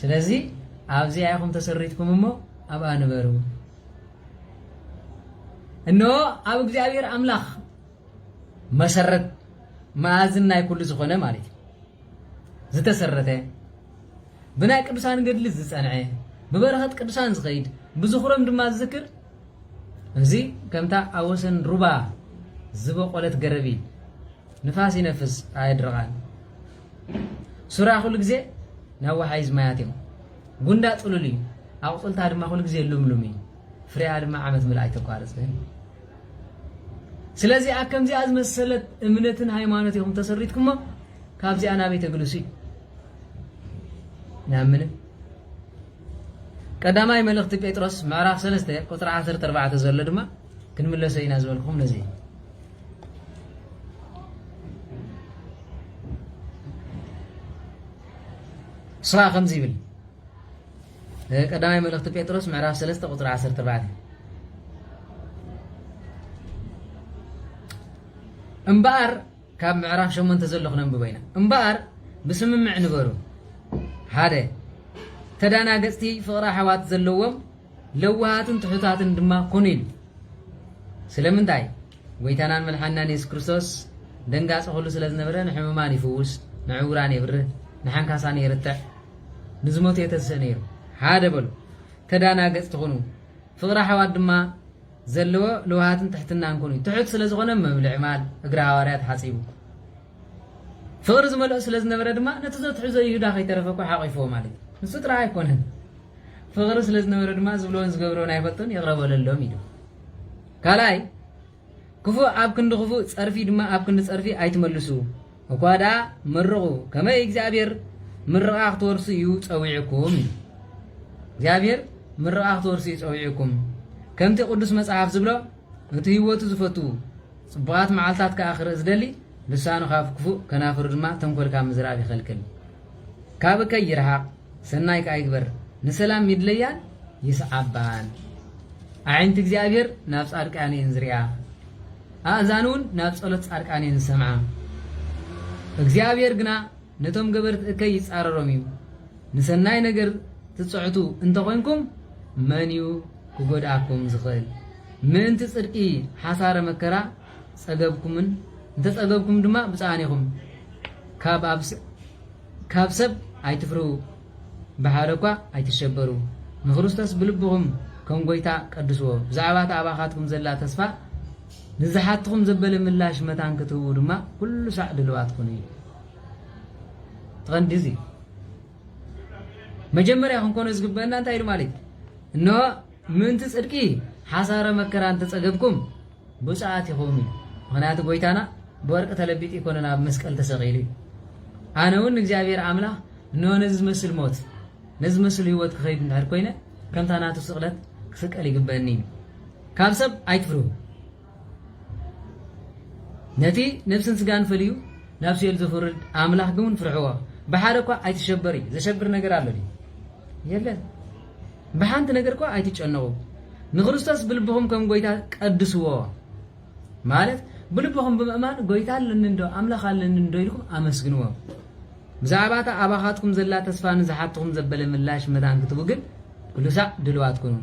ስለዚ ኣብዚ ኣይኹም ተሰሪትኩም እሞ ኣብኣ ንበሩ እነሆ ኣብ እግዚአብሔር ኣምላኽ መሰረት ማእዝን ናይ ኩሉ ዝኾነ ማለት እዩ ዝተሰረተ ብናይ ቅዱሳን ገድሊ ዝጸንዐ ብበረኸት ቅዱሳን ዝኸይድ ብዝኽሮም ድማ ዝዝክር እዚ ከምታ ኣብ ወሰን ሩባ ዝበቆለት ገረቢ ንፋስ ይነፍስ ኣይድርቓን ሱራ ኩሉ ግዜ ናብ ወሓይዝ ማያት እዮም ጉንዳ ጽሉል እዩ ኣቁጽልታ ድማ ኩሉ ግዜ ልምሉም እዩ ፍሬያ ድማ ዓመት ምልእ ኣይተቋርፅን ስለዚ ኣብ ከምዚኣ ዝመሰለት እምነትን ሃይማኖት ኢኹም ተሰሪትኩሞ ካብዚኣ ናበይ ተግልሱ እዩ ናምን ቀዳማይ መልእኽቲ ጴጥሮስ ምዕራፍ 3 ቁጥሪ 14 ዘሎ ድማ ክንምለሶ ኢና ዝበልኩም ነዚ ስራ ከምዚ ይብል ቀዳማይ መልእኽቲ ጴጥሮስ ምዕራፍ 3 ቁጥሪ 14 እምበኣር ካብ ምዕራፍ 8 ዘሎ ክነንብቦ ኢና እምበኣር ብስምምዕ ንበሩ ሓደ ተዳናገጽቲ ፍቕሪ ኣሕዋት ዘለዎም ለዋሃትን ትሑታትን ድማ ኩኑ ኢሉ ስለምንታይ ጎይታናን መልሓናን ኢየሱስ ክርስቶስ ደንጋጽ ኩሉ ስለ ዝነበረ ንሕሙማን ይፍውስ ንዕውራን የብርህ ንሓንካሳን የርትዕ ንዝሞቱ የተስእ ነይሩ ሓደ በሉ ተዳናገጽቲ ኩኑ ፍቕሪ ኣሕዋት ድማ ዘለዎ ለዋሃትን ትሕትናን ኩኑ ትሑት ስለ ዝኾነ መብልዕ ማል እግሪ ሃዋርያት ሓጺቡ ፍቕሪ ዝመልኦ ስለ ዝነበረ ድማ ነቲ ዘትሕዞ ይሁዳ ከይተረፈኩ ሓቂፍዎ ማለት እዩ ንሱ ጥራይ ኣይኮነን ፍቕሪ ስለ ዝነበረ ድማ ዝብሎን ዝገብሮን ኣይፈልጡን ይቕረበለሎም ኢሉ ካልኣይ ክፉእ ኣብ ክንዲ ክፉእ ፀርፊ ድማ ኣብ ክንዲ ፀርፊ ኣይትመልሱ እኳ ደኣ መርቑ ከመይ እግዚኣብሔር ምርቓ ክትወርሱ እዩ ፀዊዕኩም ኢሉ እግዚኣብሔር ምርቓ ክትወርሱ እዩ ፀዊዕኩም ከምቲ ቅዱስ መጽሓፍ ዝብሎ እቲ ህይወቱ ዝፈቱ ጽቡቓት መዓልታት ከዓ ክርኢ ዝደሊ ልሳኑ ካብ ክፉእ ከናፍሩ ድማ ተንኰል ካብ ምዝራብ ይኸልክል ካብከይ ይርሓቕ ሰናይ ከዓ ይግበር ንሰላም ይድለያን ይስዓባን ኣዒንቲ እግዚኣብሔር ናብ ጻድቃን እየን ዝሪኣ ኣእዛኑ እውን ናብ ጸሎት ጻድቃን እየን ዝሰምዓ እግዚአብሔር ግና ነቶም ገበርቲ እከይ ይጻረሮም እዩ ንሰናይ ነገር ትጽዕቱ እንተኾንኩም መን እዩ ክጎድኣኩም ዝኽእል ምእንቲ ጽድቂ ሓሳረ መከራ ጸገብኩምን እንተጸገብኩም ድማ ብጻዕኒኹም ካብ ሰብ ኣይትፍሩ ብሓደ እኳ ኣይትሸበሩ ንክርስቶስ ብልብኹም ከም ጎይታ ቀድስዎ ብዛዕባ ኣባኻትኩም ዘላ ተስፋ ንዝሓትኩም ዘበለ ምላሽ መታን ክትህቡ ድማ ኩሉ ሳዕ ድልዋት ኩኑ እዩ ትቐንዲ እዚ መጀመርያ ክንኮነ ዝግበአና እንታይ ኢሉ ማለት እነሆ ምእንቲ ጽድቂ ሓሳረ መከራ እንተጸገብኩም ብፅዓት ይኹም እዩ ምክንያቱ ጎይታና ብወርቂ ተለቢጥ ይኮነና ኣብ መስቀል ተሰቒሉ እዩ ኣነ እውን እግዚኣብሔር ኣምላኽ እነሆ ነዚ ዝመስል ሞት ነዚ ዝመስል ህይወት ክኸይድ እንድሕር ኮይነ ከምታ ናቱ ስቕለት ክስቀል ይግበአኒ ካብ ሰብ ኣይትፍሩ ነቲ ነፍስን ስጋን ፈልዩ ናብ ሲኦል ዝፍርድ ኣምላኽ ግን ፍርሕዎ ብሓደ እኳ ኣይትሸበሪ ዘሸብር ነገር ኣሎ የለን ብሓንቲ ነገር እኳ ኣይትጨነቁ ንክርስቶስ ብልብኹም ከም ጎይታ ቀድስዎ ማለት ብልብኹም ብምእማን ጎይታ ኣለኒ እንዶ ኣምላኽ ኣለኒ እንዶ ኢልኩም ኣመስግንዎ ብዛዕባታ ኣባኻትኩም ዘላ ተስፋ ንዝሓትኩም ዘበለ ምላሽ መዳን ክትቡ ግን ኩሉ ሳዕ ድልዋት ኩኑ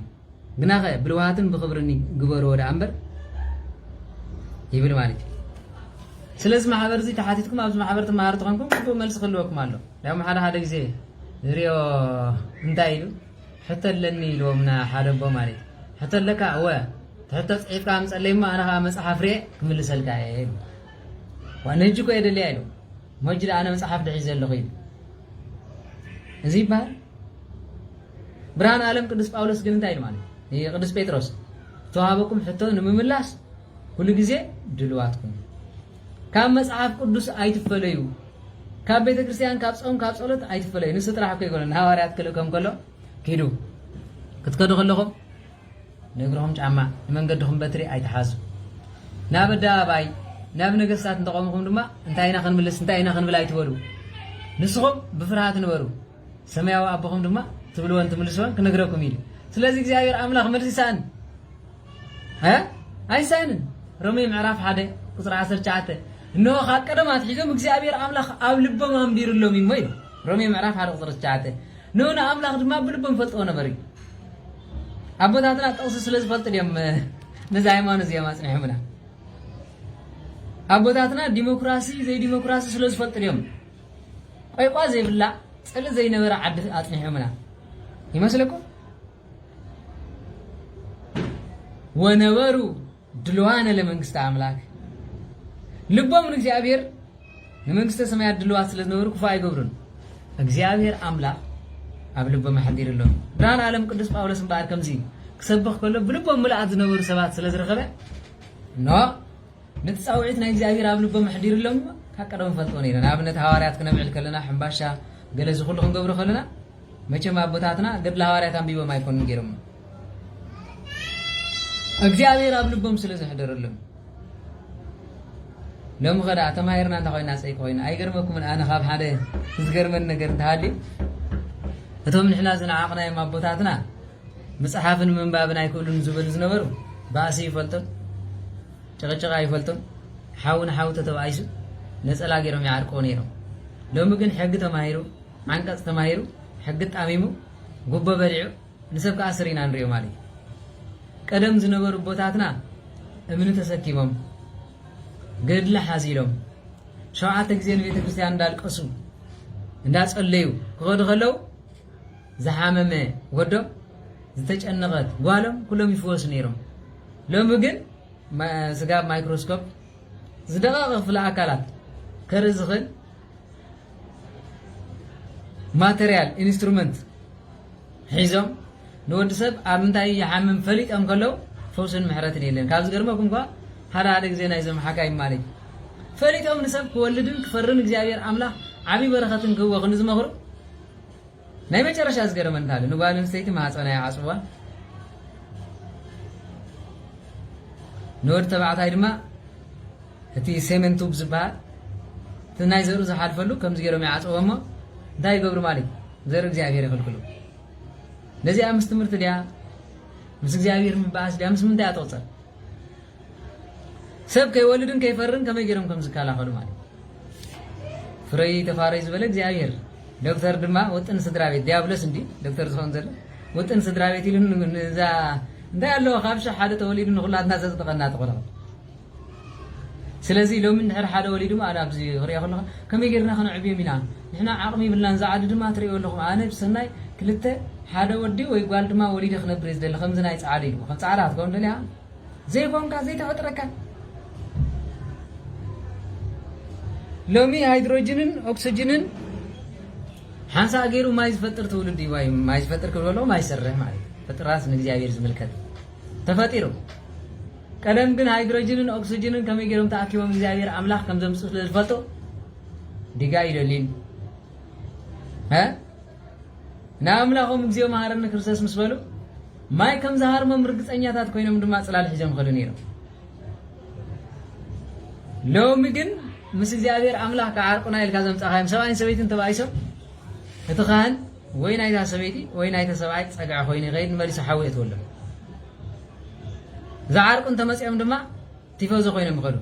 ግናኸ ብልዋትን ብኽብርኒ ግበርዎ ዳ እምበር ይብል ማለት ስለዚ ማሕበር እዚ ተሓቲትኩም ኣብዚ ማሕበር ተማሃር ትኾንኩም ግቡእ መልሲ ክህልወኩም ኣሎ ያው ሓደ ግዜ ዝርዮ እንታይ ኢሉ ሕተለኒ ኢልዎምና ሓደ ቦ ማለት ሕተለካ እወ ትሕቶ ፅሒፍካ ምፀለይማ ኣነ ከዓ መፅሓፍ ርአ ክምልሰልካ እየ ኢሉ ዋነ ሕጂ እኮ የደልያ ኢሉ ሞጅዳ ኣነ መፅሓፍ ድሒዝ ዘለኹ ኢሉ እዚ ይበሃል ብርሃን ዓለም ቅዱስ ጳውሎስ ግን እንታይ ኢሉ ማለት ቅዱስ ጴጥሮስ ተዋሃበኩም ሕቶ ንምምላስ ኩሉ ግዜ ድልዋትኩም ካብ መጽሐፍ ቅዱስ ኣይትፈለዩ ካብ ቤተ ክርስቲያን ካብ ጾም ካብ ጸሎት ኣይትፈለዩ ንስ ጥራሕ እኮ ይኮነን ሐዋርያት ክልከም ከሎ ኪዱ ክትከዱ ከለኹም ነግሮም ጫማ ንመንገድኹም በትሪ ኣይትሓዙ ናብ ኣደባባይ ናብ ነገስታት እንተቆምኩም ድማ እንታይና ክንምልስ እንታይና ክንብል ኣይትበሉ ንስኹም ብፍርሃት ንበሩ ሰማያዊ ኣቦኹም ድማ ትብልዎን ትምልስዎን ክነግረኩም ኢሉ ስለዚ እግዚአብሔር ኣምላኽ መልሲ ይሳእን ኣይሳእንን ሮሜ ምዕራፍ 1 ቁጥሪ 19 እነሆ ካብ ቀደም ኣትሒዞም እግዚአብሔር ኣምላኽ ኣብ ልቦም ኣንቢሩሎም እዩ ኢሉ ሮሜ ምዕራፍ 1 ቁጥሪ 19 ንሆነ ኣምላኽ ድማ ብልቦም ፈልጥዎ ነበር እዩ ኣቦታትና ጠቕሲ ስለ ዝፈልጥ ድዮም ነዚ ሃይማኖት እዚኦም ኣፅኒሖምና ኣቦታትና ዲሞክራሲ ዘይዲሞክራሲ ስለ ዝፈልጥ ድዮም ቆይቋ ዘይብላዕ ፅልእ ዘይነበረ ዓዲ ኣፅኒሖምና ይመስለኩም ወነበሩ ድልዋነ ለመንግስቲ ኣምላክ ልቦም ንእግዚአብሔር ንመንግስተ ሰማያት ድልዋት ስለ ዝነበሩ ክፉ ኣይገብሩን እግዚአብሔር ኣምላኽ ኣብ ልቦም ኣሕዲሩሎም ብርሃን ዓለም ቅዱስ ጳውሎስ እምበኣር ከምዚ ክሰብኽ ከሎ ብልቦም ምልኣት ዝነበሩ ሰባት ስለ ዝረኸበ ኖ ነቲ ፃውዒት ናይ እግዚአብሔር ኣብ ልቦም ኣሕዲሩሎም ካብ ቀደም ፈልጥዎ ነይረ ንኣብነት ሃዋርያት ክነብዕል ከለና ሕምባሻ ገለ ዝኩሉ ክንገብሩ ከለና መቸም ኣቦታትና ገድሊ ሃዋርያት አንቢቦም ኣይኮኑን ገይሮም እግዚአብሔር ኣብ ልቦም ስለ ዝሕደረሎም ሎም ኸዳ ተማሂርና እንታ ኮይና ፀይቅ ኮይና ኣይገርመኩምን ኣነ ካብ ሓደ ዝገርመን ነገር እንተሃልዩ እቶም ንሕና ዝነዓቕናዮም ኣቦታትና መፅሓፍን ምንባብን ኣይክእሉን ዝበሉ ዝነበሩ ባእሲ ይፈልጦም ጭቕጭቓ ይፈልጦም ሓው ንሓው ተተባኢሱ ነፀላ ገይሮም ይዓርቅዎ ነይሮም ሎሚ ግን ሕጊ ተማሂሩ ዓንቀፅ ተማሂሩ ሕጊ ጣሚሙ ጉቦ በሊዑ ንሰብ ከኣስር ኢና ንሪኦ ማለት እዩ ቀደም ዝነበሩ ቦታትና እምኒ ተሰኪሞም ገድሊ ሓዚሎም 7 ግዜ ንቤተ ክርስቲያን እንዳልቀሱ እንዳጸለዩ ክኸዱ ከለው ዝሓመመ ወዶም ዝተጨነቐት ጓሎም ኩሎም ይፍወሱ ነይሮም ሎሚ ግን ስጋ ማይክሮስኮፕ ዝደቐቐ ክፍለ ኣካላት ከርኢ ዝኽእል ማቴርያል ኢንስትሩመንት ሒዞም ንወዲ ሰብ ኣብ ምንታይ ይሓምም ፈሊጦም ከለው ፈውስን ምሕረትን የለን ካብ ዝገርመኩም እኳ ሓደ ግዜ ናይዞም ሓካይ ማለት ፈሊጦም ንሰብ ክወልድን ክፈርን እግዚአብሔር ኣምላኽ ዓብይ በረኸትን ክህቦ ክንዝመኽሩ ናይ መጨረሻ ዝገርመን እንታይ ንጓል ኣንስተይቲ ማህፀና ይዓፅዋ ንወዲ ተባዕታይ ድማ እቲ ሴመን ቱብ ዝበሃል እቲ ናይ ዘርኢ ዝሓልፈሉ ከምዚ ገይሮም ይዓፅዎ እሞ እንታይ ይገብሩ ማለት ዘርኢ እግዚአብሔር ይኽልክሉ ነዚኣ ምስ ትምህርቲ ድያ ምስ እግዚአብሔር ምባኣስ ድያ ምስ ምንታይ ኣትቕፅር ሰብ ከይወልድን ከይፈርን ከመይ ገይሮም ከም ዝከላኸሉ ማለት ፍረይ ተፋረይ ዝበለ እግዚአብሔር ዶክተር ድማ ወጥን ስድራ ቤት ዲያብሎስ እንዲ ዶክተር ዝኸውን ዘሎ ወጥን ስድራ ቤት ኢሉ ንዛ እንታይ ኣለዎ ካብሻ ሓደ ተወሊዱ ንኹላትና ዘፅድቐና ትኾነ ስለዚ ሎሚ ንድሕር ሓደ ወሊዱ ኣነ ኣብዚ ክሪኦ ከለኹ ከመይ ጌርና ክነዕብዮም ኢና ንሕና ዓቕሚ ይብልናን ዝዓዲ ድማ ትሪኦ ኣለኹም ኣነ ብሰናይ ክልተ ሓደ ወዲ ወይ ጓል ድማ ወሊደ ክነብር እየ ዝደሊ ከምዚ ናይ ፃዓደ ኢሉ ከም ፃዕዳ ትከውን ደልያ ዘይኮንካ ዘይተፈጥረካ ሎሚ ሃይድሮጅንን ኦክሲጅንን ሓንሳ ገይሩ ማይ ዝፈጥር ትውልድ እዩ ወይ ማይ ዝፈጥር ክብሎ ማይ ይሰርሕ ማለት ፈጥራስ ንእግዚአብሔር ዝምልከት ተፈጢሩ ቀደም ግን ሃይድሮጅንን ኦክሲጅንን ከመይ ገይሮም ተኣኪቦም እግዚአብሔር ኣምላኽ ከም ዘምፅኡ ስለ ዝፈልጡ ዲጋ ይደሊን ንኣምላኾም እግዚኦ መሃረኒ ክርስቶስ ምስ በሉ ማይ ከም ዝሃርሞም ርግፀኛታት ኮይኖም ድማ ጽላል ሒዞም ኸዱ ነይሮም ሎሚ ግን ምስ እግዚአብሔር አምላክ ከዓርቁና ኢልካ ዘምጻኻዮም ሰብኣይን ሰበይትን ተባይሶም እቲ ካህን ወይ ናይታ ሰበይቲ ወይ ናይታ ሰብኣይ ጸጋዕ ኮይኑ ይኸይድ መሊሱ ሓዊ እትወሎ ዝዓርቁን ተመጽኦም ድማ ቲፎዞ ኮይኖም ይኸዱ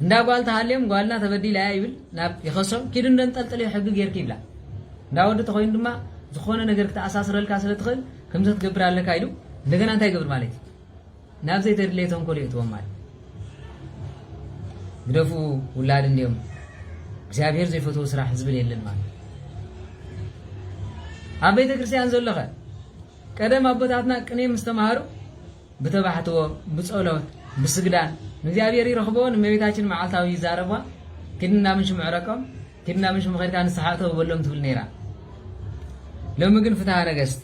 እንዳ ጓል ተሃልዮም ጓልና ተበዲላ ይብል ናብ ይኸሶም ኪዱ እንደንጠልጥል ሕጊ ጌርክ ይብላ እንዳ ወዲ ተኮይኑ ድማ ዝኾነ ነገር ክትኣሳስረልካ ስለትኽእል ከምዚ ትገብር ኣለካ ኢሉ እንደገና እንታይ ይገብር ማለት ናብ ዘይተድለየቶም ኮል ይእትዎም ማለት ግደፉ ውላድ እንዲዮም እግዚአብሔር ዘይፈትዎ ስራሕ ዝብል የለን ማለት ኣብ ቤተ ክርስቲያን ዘለኸ ቀደም ኣቦታትና ቅኔ ምስ ተማሃሩ ብተባሕትዎ ብጸሎት ብስግዳን እግዚአብሔር ይረኽቦን እመቤታችን መዓልታዊ ይዛረቧ ኪድና ምንሽ ምዕረቆም ኪድና ምንሽ ምኸድካ ንስሓቶ በሎም ትብል ነይራ ሎሚ ግን ፍትሐ ነገሥት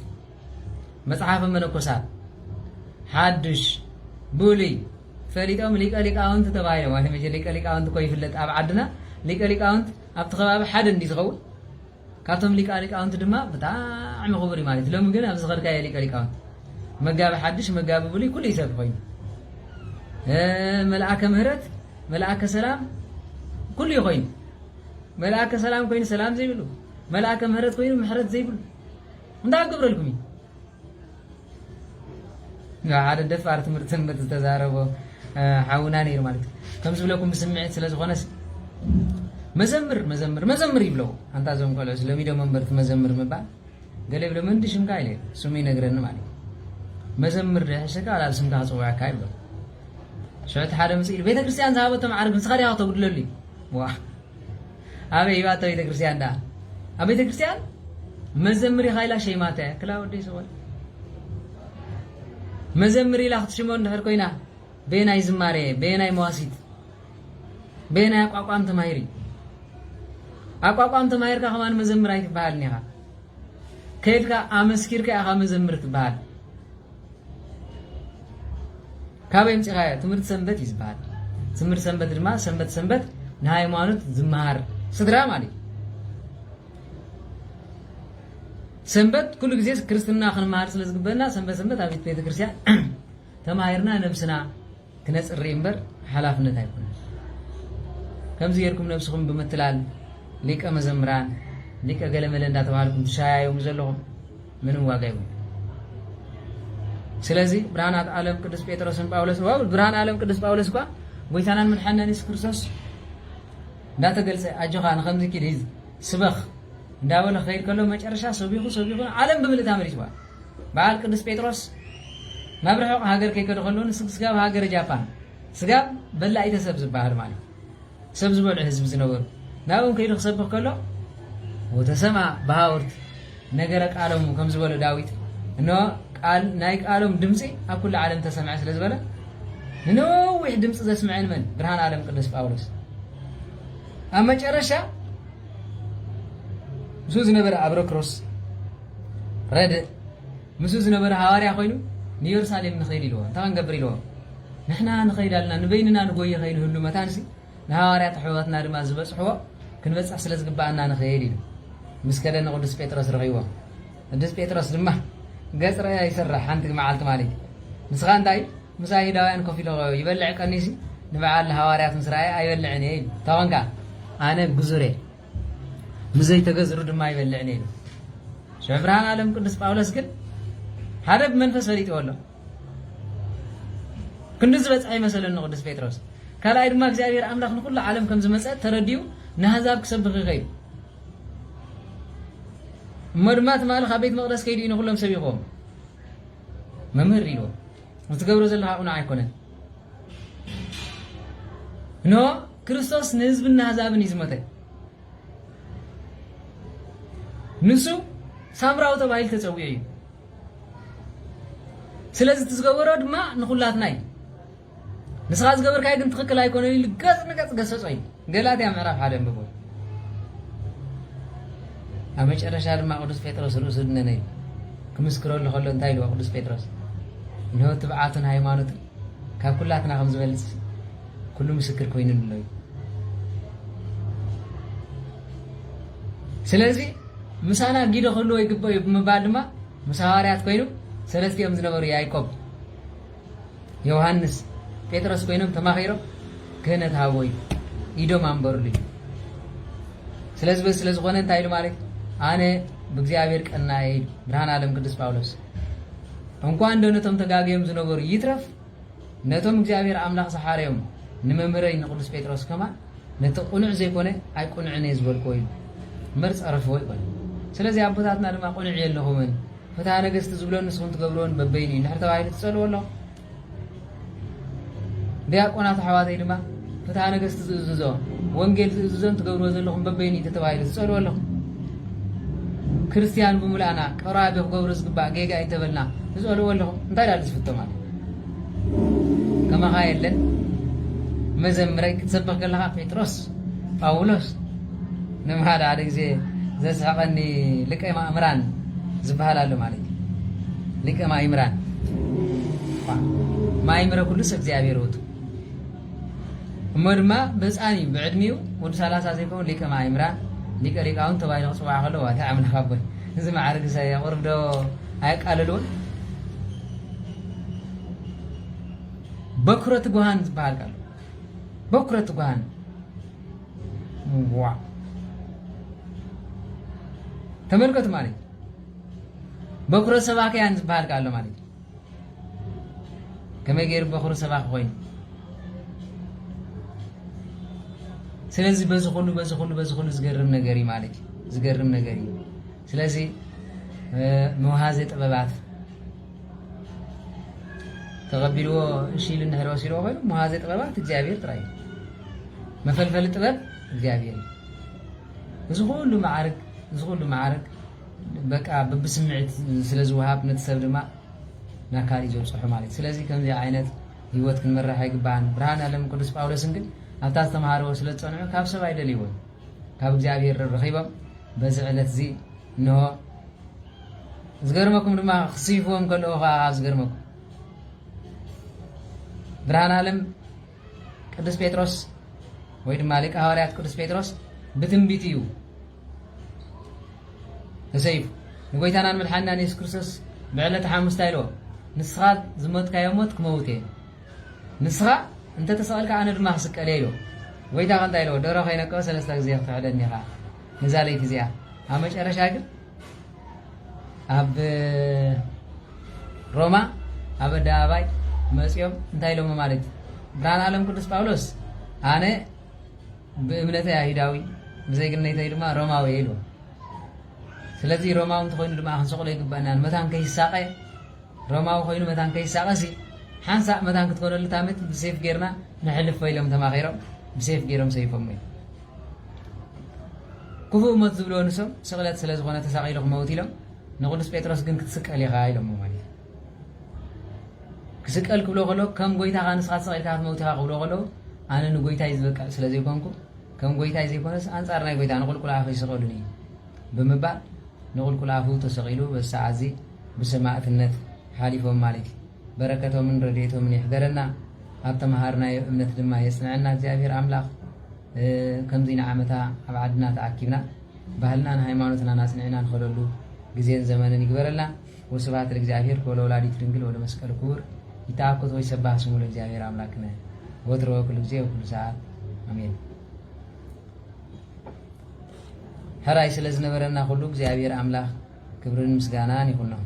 መጽሓፈ መነኮሳት ሓድሽ ብሉይ ፈሊጦም ሊቀ ሊቃውንት ተባሂሎም ማለት መቼ ሊቀ ሊቃውንት እኮ ይፍለጥ ኣብ ዓድና ሊቀ ሊቃውንት ኣብቲ ከባቢ ሓደ እንዲ ዝኸውን ካብቶም ሊቀ ሊቃውንት ድማ ብጣዕሚ ክቡር ማለት ሎሚ ግን ኣብ ዝኸድካዮ ሊቀ ሊቃውንት መጋቢ ሓድሽ መጋቢ ብሉይ ኩሉ ይሰብ ኮይኑ መልአከ ምህረት መልአከ ሰላም ኩሉ ይኮይኑ መልአከ ሰላም ኮይኑ ሰላም ዘይብሉ መልአከ ምህረት ኮይኑ ምሕረት ዘይብሉ እንዳገብረልኩም ሓደ ደፋር ትምህርት ሰንበት ዝተዛረቦ ሓውና ነይሩ ማለት ከም ዝብለኩም ብስምዒት ስለ ዝኾነስ መዘምር ይብለው አንታ ዞም ቆሎ ስለሚዶ መንበርት መዘምር ምባል ገለ ብለ መንዲ ሽምካ ኢለ ስሙ ይነግረን ማለት መዘምር ደሕሰካ አላል ስምካ ጽዋዕካ ይብለው ሸት ሓደ ምስኢል ቤተ ክርስቲያን ዝሃበቶ ማዕረግ ንስኻሪ ያው ተጉድለሉ ዋ አበይ ይባቶ ቤተ ክርስቲያን ዳ ኣብ ቤተ ክርስቲያን መዘምር ይኻይላ ሸይማተ ክላውዲ ሰወል መዘምር ኢላ ክትሽሞን ድሕር ኮይና በናይ ዝማሬ በናይ መዋሲት በናይ አቋቋም ተማሂሪ አቋቋም ተማሂርካ ከማን መዘምር አይትባሃልን ኢኻ ከይድካ አመስኪርካ ኢኻ መዘምር ትባሃል ካበይ ምጽኻያ ትምህርት ሰንበት ይዝባሃል ትምህርት ሰንበት ድማ ሰንበት ንሃይማኖት ዝማሃር ስድራ ማለት ሰንበት ኩሉ ግዜ ክርስትና ክንማሃር ስለዝግበና ሰንበት ኣብ ቤተ ክርስቲያን ተማሂርና ነብስና ክነጽሪ እምበር ሓላፍነት ኣይኮነ ከምዚ ጌርኩም ነብስኩም ብምትላል ሊቀ መዘምራን ሊቀ ገለመለ እንዳተባሃልኩም ትሻያዩም ዘለኹም ምንም ዋጋ ይሁን ስለዚህ ብርሃናት ዓለም ቅዱስ ጴጥሮስን ጳውሎስ ዋው ብርሃን ዓለም ቅዱስ ጳውሎስ ኳ ጎይታናን መድሓኒና ኢየሱስ ክርስቶስ እንዳተገልጸ አጆኻ ንከምዚ ኪድ ሂዝ ስበኽ እንዳበለ ኸይድ ከሎ መጨረሻ ሰቢኹ ዓለም ብምልእታ መሪጽዋ በዓል ቅዱስ ጴጥሮስ ናብ ርሑቕ ሃገር ከይከደ ከሎ ስጋብ ሃገር ጃፓን ስጋብ በላዒተ ሰብ ዝበሃል ማለት ሰብ ዝበልዑ ህዝቢ ዝነበሩ ናብኦም ከይዱ ክሰብኽ ከሎ ወተሰማ ባሃውርት ነገረ ቃሎም ከም ዝበለ ዳዊት እኖ ቃል ናይ ቃሎም ድምጺ ኣብ ኩሉ ዓለም ተሰምዐ ስለ ዝበለ ንነዊሕ ድምጺ ዘስምዐን መን ብርሃን ዓለም ቅዱስ ጳውሎስ ኣብ መጨረሻ ምሱ ዝነበረ አብሮክሮስ ረድእ ምሱ ዝነበረ ሃዋርያ ኮይኑ ንኢየሩሳሌም ንኸይድ ኢልዎ እንታይ ክንገብር ኢልዎ ንሕና ንኸይድ ኣለና ንበይንና ንጎየ ከይንህሉ መታንሲ ንሃዋርያት ኣሕዋትና ድማ ዝበፅሕዎ ክንበፅሕ ስለ ዝግባአና ንኸይድ ኢሉ ምስ ከደ ንቅዱስ ጴጥሮስ ረኺቦ ቅዱስ ጴጥሮስ ድማ ገጽ ረአያ ይሰርሕ ሓንቲ መዓልቲ ማለት ንስኻ እንታይ ምስ አይሁዳውያን ኮፍ ኢሉ ይበልዕ ቀኒሲ ንበዓል ሃዋርያት ምስ ረአየ ኣይበልዕን እየ ኢሉ ተወንካ ኣነ ጉዙሬ ምዘይ ተገዝሩ ድማ ይበልዕን ኢሉ ብርሃን ዓለም ቅዱስ ጳውሎስ ግን ሓደ ብመንፈስ ፈሊጥዎ ኣሎ ክንዲ ዝበፅሐ ይመሰለኒ ቅዱስ ጴጥሮስ ካልኣይ ድማ እግዚአብሔር ኣምላኽ ንኩሉ ዓለም ከም ዝመፀ ተረዲዩ ንኣሕዛብ ክሰብኽ ይኸይድ እሞ ድማ ትማሊ ካብ ቤት መቅደስ ከይዱ ንኩሎም ሰቢኾም መምህር ኢልዎ ዝትገብሮ ዘለካ ቁኑዕ ኣይኮነን ኖ ክርስቶስ ንህዝብና ኣሕዛብን እዩ ዝሞተ ንሱ ሳምራዊ ተባሂሉ ተፀዊዑ እዩ ስለዚ ትዝገበሮ ድማ ንኩላትና እዩ ንስኻ ዝገበርካዮ ግን ትኽክል ኣይኮነን ኢሉ ገጽ ንገጽ ገሰጾ እዩ ገላትያ ምዕራፍ 1 አንብቦ ኣብ መጨረሻ ድማ ቅዱስ ጴጥሮስ ርእሱ ድነነ እዩ ክምስክረሉ ከሎ እንታይ ኢልዎ ቅዱስ ጴጥሮስ ንሆ ትብዓቱን ሃይማኖትን ካብ ኩላትና ከም ዝበልጽ ኩሉ ምስክር ኮይኑንሎ እዩ ስለዚ ምሳና ጊዶ ክህልዎ ይግባእ እዩ ብምባል ድማ ምስ ሃዋርያት ኮይኑ ሰለስቲኦም ዝነበሩ ያዕቆብ ዮሐንስ ጴጥሮስ ኮይኖም ተማኺሮም ክህነት ሃቦይ ኢዶም አንበሩሉ ስለዝኾነ እንታይ ኢሉ ማለት ኣነ ብእግዚአብሔር ቀናይ ብርሃነ ዓለም ቅዱስ ጳውሎስ እንኳን እንደነቶም ተጋገዮም ዝነበሩ ይትረፍ ነቶም እግዚአብሔር አምላክ ሰሓርዮም ንመምህረይ ንቅዱስ ጴጥሮስ ከማ ነቲ ቁኑዕ ዘይኮነ ኣይ ቁኑዕነ ዝበልኮ እዩ መርፅ ረፍዎ ይኮነ ስለዚ ኣቦታትና ድማ ቁኑዕ የለኹምን ፍትሐ ነገስቲ ዝብሎ ንስኹም ትገብርዎን በበይን እዩ ንድሕር ተባሂሉ ትፀልዎ ኣለኹ ዲያቆናት ኣሕዋተይ ድማ ፍትሐ ነገስቲ ዝእዝዞ ወንጌል ዝእዝዞን ትገብርዎ ዘለኹም በበይን እዩ ተባሂሉ ትፀልዎ ኣለኹ ክርስቲያን ብምልኣና ቀራቢ ክገብሩ ዝግባእ ጌጋ ይተበልና ትፀልዎ ኣለኹ እንታይ ዳል ዝፍቶ ማለት ከማኻ የለን መዘምረይ ክትሰብኽ ከለኻ ጴጥሮስ ጳውሎስ ንምሃደ ሓደ ግዜ ዘስሐቐኒ ሊቀ ማእምራን ዝበሃል ኣሎ ማለት እዩ ሊቀ ማእምራን ማእምረ ኩሉስ እግዚአብሔር ውእቱ እሞ ድማ ብህፃን እዩ ብዕድሚኡ ወዲ 30 ዘይከውን ሊቀ ማእምራን ሊቀ ሊቃውንት ተባሂሉ ክፅዋዕ ከሎ ዋታ ኣምላኽ ኣቦይ እዚ ማዕርግ የቕርብ ዶ ኣየቃልልዎን በኩረት ጓሃን ዝበሃል ቃል በኩረት ጓሃን ዋ ተመልከቱ ማለት በኩረት ሰባክያን ዝበሃል ቃል ማለት ከመይ ገይሩ በኩረት ሰባክ ኮይኑ ስለዚህ በዚ ሁሉ ዝገርም ነገር እዩ ማለት ዝገርም ነገር እዩ ስለዚ መውሃዘ ጥበባት ተቀቢልዎ እሺል እንድሕር ወሲድዎ ኮይኑ መውሃዘ ጥበባት እግዚአብሔር ጥራይ መፈልፈል ጥበብ እግዚአብሔር እዚ ሁሉ ማዕርግ በቃ በብስምዒት ስለዝወሃብ ነቲ ሰብ ድማ ናካል እዩ ዘብፅሑ ማለት ስለዚ ከምዚ ዓይነት ህይወት ክንመራሕ ይግባን ብርሃነ ዓለም ቅዱስ ጳውሎስን ግን ኣብታ ዝተምሃርዎ ስለ ዝፀንዑ ካብ ሰብ ኣይደልይዎን ካብ እግዚአብሔር ረኺቦም በዚ ዕለት እዚ እንሆ ዝገርመኩም ድማ ክስይፍዎም ከለዎ ከዓ ዝገርመኩም ብርሃነ ዓለም ቅዱስ ጴጥሮስ ወይ ድማ ሊቀ ሐዋርያት ቅዱስ ጴጥሮስ ብትንቢት እዩ ተሰይፉ ንጎይታናን መድሓኒናን ኢየሱስ ክርስቶስ ብዕለተ ሓሙስታ ኢልዎ ንስኻ ዝሞትካዮ ሞት ክመውት እየ ንስኻ እንተ ተሰቐልካ ኣነ ድማ ክስቀል ኢልዎ ጎይታ ከ እንታይ ኢልዎ ደርሆ ከይነቅበ 3 ግዜ ክትሕደኒ ኢኻ ነዛ ለይቲ እዚኣ ኣብ መጨረሻ ግን ኣብ ሮማ ኣብ ኣደባባይ መፅኦም እንታይ ኢሎሞ ማለት ብርሃነ ዓለም ቅዱስ ጳውሎስ ኣነ ብእምነተይ አይሁዳዊ ብዘይግነተይ ድማ ሮማዊ ኢልዎ ስለዚ ሮማዊ እንተኮይኑ ድማ ክንሰቕሎ ይግባእና መታን ከይሳቀ ሮማዊ ኮይኑ መታን ከይሳቀሲ ሓንሳእ መታን ክትኮነሉ ታመት ብሴፍ ጌርና ንሕልፎ ኢሎም ተማኺሮም ብሴፍ ጌሮም ሰይፎም እዩ ክፉእ ሞት ዝብልዎ ንሶም ስቕለት ስለ ዝኾነ ተሳቂሉ ክመውት ኢሎም ንቅዱስ ጴጥሮስ ግን ክትስቀል ኢኻ ኢሎሞ ማለት ክስቀል ክብሎ ከሎ ከም ጎይታኻ ንስኻ ተሰቂልካ ክትመውት ኢኻ ክብሎ ከሎ ኣነ ንጎይታይ ዝበቃዕ ስለ ዘይኮንኩ ከም ጎይታይ ዘይኮነስ ኣንጻር ናይ ጎይታ ንቁልቁል ኣፈ ይስቀሉኒ እዩ ብምባል ንቁልቁል ኣፉ ተሰቂሉ በሰዓት እዚ ብሰማዕትነት ሓሊፎም ማለት እዩ በረከቶምን ረድኤቶምን ይሕደረና ኣብ ተምሃርናዮ እምነት ድማ የጽንዐና እግዚአብሔር አምላክ ከምዚ ንዓመታ ኣብ ዓድና ተኣኪብና ባህልናን ሃይማኖትናን ኣጽኒዕና ንኸለሉ ግዜን ዘመንን ይግበረልና ወስብሐት ለእግዚአብሔር ወለወላዲቱ ድንግል ወለመስቀሉ ክቡር ይትአኮት ወይሰባህ ስሙ ለእግዚአብሔር አምላክነ ወትሮ ኩሉ ግዜ ወኩሉ ሰዓት አሜን። ሕራይ ስለ ዝነበረና ሁሉ እግዚአብሔር አምላክ ክብርን ምስጋናን ይሁን ነው።